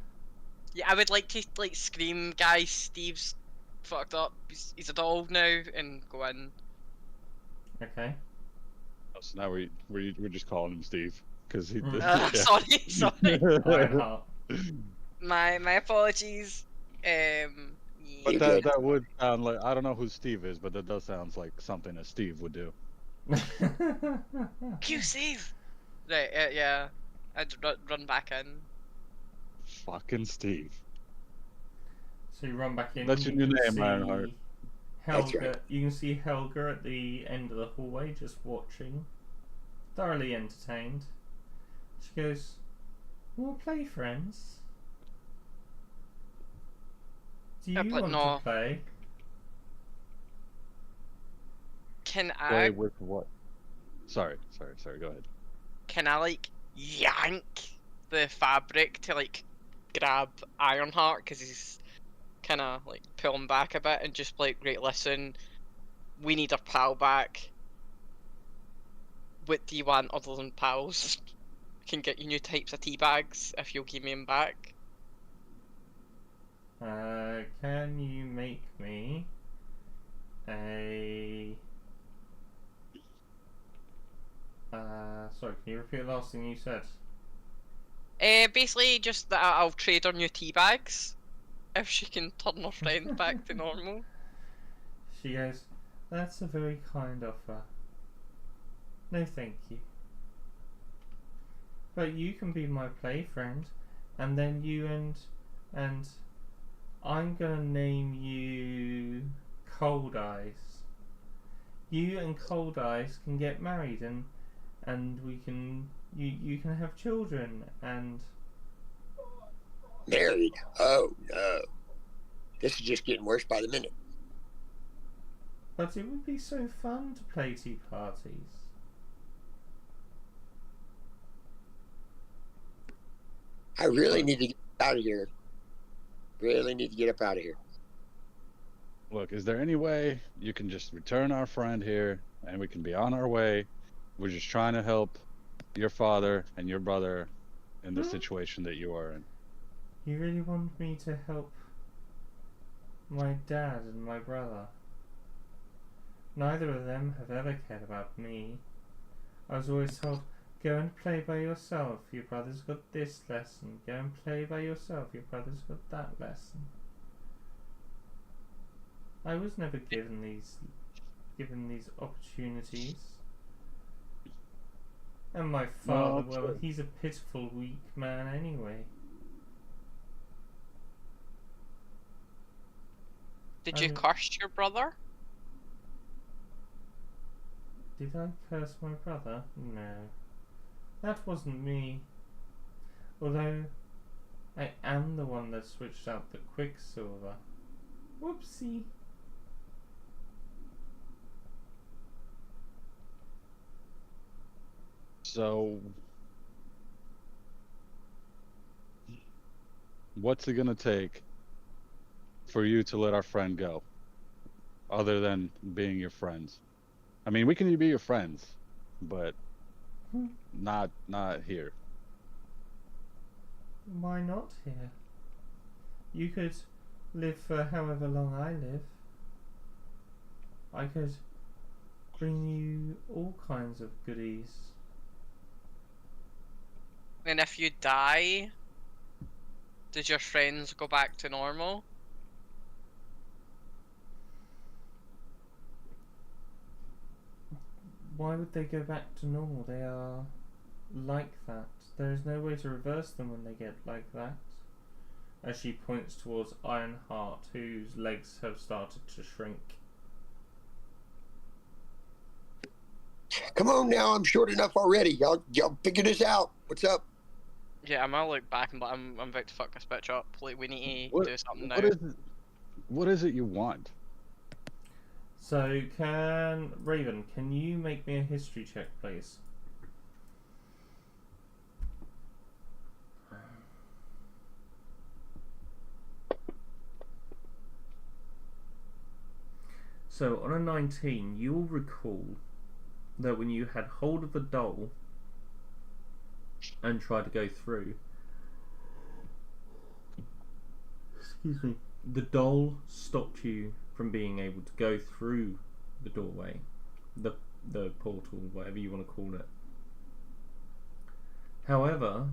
Yeah, I would like to scream, guys, Steve's fucked up. He's a doll now, and go in. Okay. Oh, so now we're just calling him Steve because he. Sorry. Ironheart. My apologies. But that would sound like, I don't know who Steve is, but that does sound like something that Steve would do. Q Steve. Right. Yeah. I'd run back in. Fucking Steve. So you run back in. That's your new name, Ironheart. Helga. Right. You can see Helga at the end of the hallway, just watching, thoroughly entertained. She goes, "We'll play, friends. Do you want to play?" Can I Play with what? Sorry. Go ahead. Can I yank the fabric to grab Ironheart because he's kind of pulling back a bit and just right, listen, we need our pal back. What do you want other than pals? I can get you new types of tea bags if you'll give me them back. Can you make me a... sorry, can you repeat the last thing you said? Basically just that I'll trade her new tea bags if she can turn her friend back to normal. She goes, "That's a very kind offer. No thank you. But you can be my play friend, and then you and I'm gonna name you Cold Eyes. You and Cold Eyes can get married, and we can you can have children and..." Married? Oh no. This is just getting worse by the minute. But it would be so fun to play tea parties. I really need to get out of here. Really need to get up out of here. Look, is there any way you can just return our friend here and we can be on our way? We're just trying to help your father and your brother in the situation that you are in. You really want me to help my dad and my brother? Neither of them have ever cared about me. I was always told, "Go and play by yourself. Your brother's got this lesson. Go and play by yourself. Your brother's got that lesson." I was never given these opportunities. And my father, well, he's a pitiful, weak man anyway. Did you curse your brother? Did I curse my brother? No. That wasn't me. Although, I am the one that switched out the Quicksilver. Whoopsie. So, what's it gonna take for you to let our friend go, other than being your friends? I mean, we can be your friends, but not here. Why not here? You could live for however long I live. I could bring you all kinds of goodies. And if you die, does your friends go back to normal? Why would they go back to normal? They are like that. There is no way to reverse them when they get like that. As she points towards Ironheart, whose legs have started to shrink. Come on now, I'm short enough already. Y'all figure this out. What's up? Yeah, I'm gonna look back and but I'm about to fuck this bitch up. Like, we need to What, do something now. what is it you want? So, Raven, can you make me a history check, please? So, on a 19, you'll recall that when you had hold of the doll and tried to go through, excuse me, the doll stopped you from being able to go through the doorway, the portal, whatever you want to call it. However,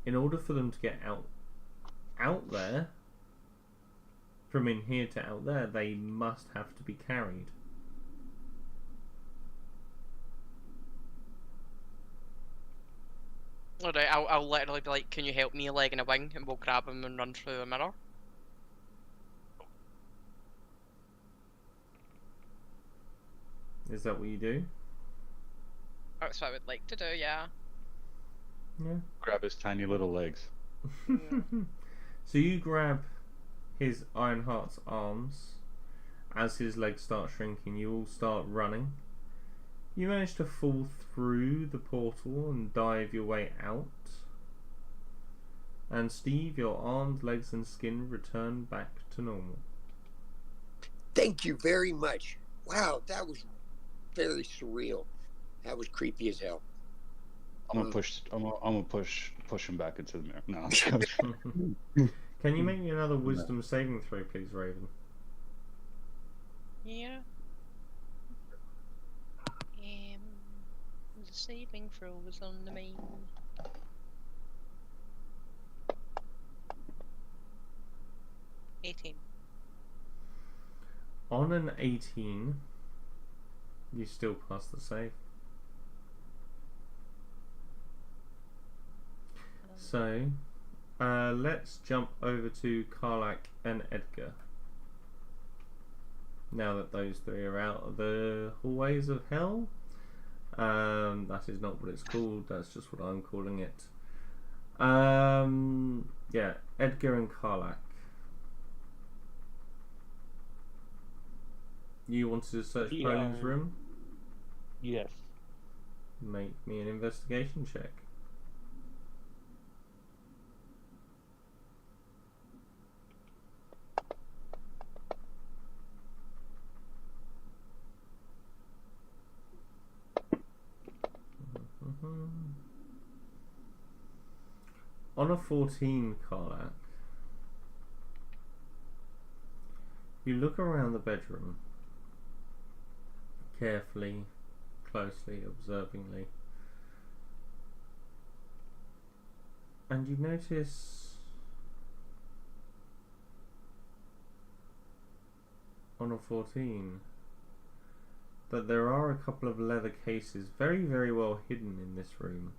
in order for them to get out there, from in here to out there, they must have to be carried. Alright, I'll literally be like, can you help me, a leg and a wing? And we'll grab him and run through the mirror. Is that what you do? That's what I would like to do, yeah. Yeah. Grab his tiny little legs. So you grab his Ironheart's arms. As his legs start shrinking, you all start running. You manage to fall through the portal and dive your way out. And Steve, your arms, legs and skin return back to normal. Thank you very much. Wow, that was very surreal. That was creepy as hell. I'm gonna push him back into the mirror. No, I'm joking. Can you make me another wisdom saving throw, please, Raven? Yeah. The saving throw was on the main. On an 18, you still pass the save. So, let's jump over to Karlak and Edgar. Now that those three are out of the hallways of hell. That is not what it's called, that's just what I'm calling it. Yeah, Edgar and Karlak. You wanted to search Poland's room? Yes. Make me an investigation check. On a 14, Karlak, you look around the bedroom, carefully, closely, observingly, and you notice on a 14 that there are a couple of leather cases very, very well hidden in this room.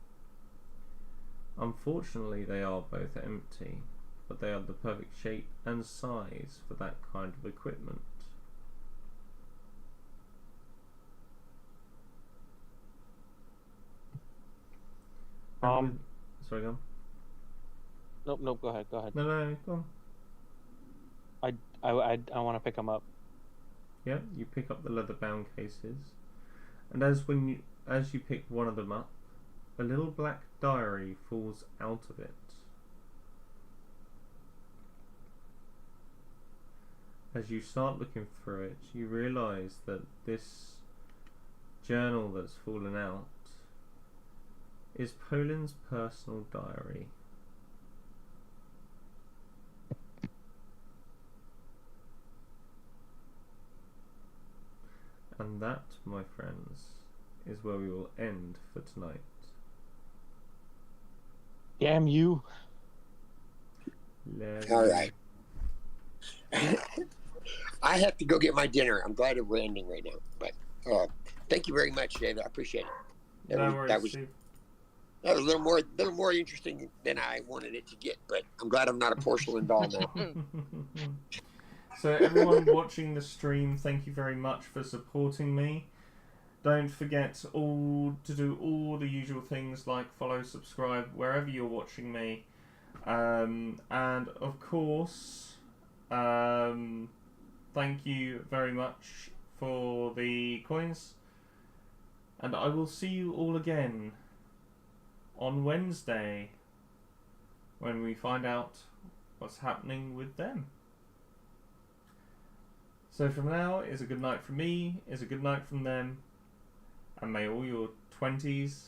Unfortunately, they are both empty, but they are the perfect shape and size for that kind of equipment. Sorry, go on. Nope, go ahead. No, go on. I want to pick them up. Yeah, you pick up the leather-bound cases, and as you pick one of them up, a little black diary falls out of it. As you start looking through it, you realise that this journal that's fallen out is Poland's personal diary. And that, my friends, is where we will end for tonight. Damn you. All right. I have to go get my dinner. I'm glad we're ending right now. But thank you very much, David. I appreciate it. No worries, that was Steve. a little more interesting than I wanted it to get. But I'm glad I'm not a porcelain doll now. So everyone watching the stream, thank you very much for supporting me. Don't forget to do all the usual things like follow, subscribe, wherever you're watching me. And of course, thank you very much for the coins. And I will see you all again on Wednesday when we find out what's happening with them. So from now, is a good night from me, is a good night from them, and may all your 20s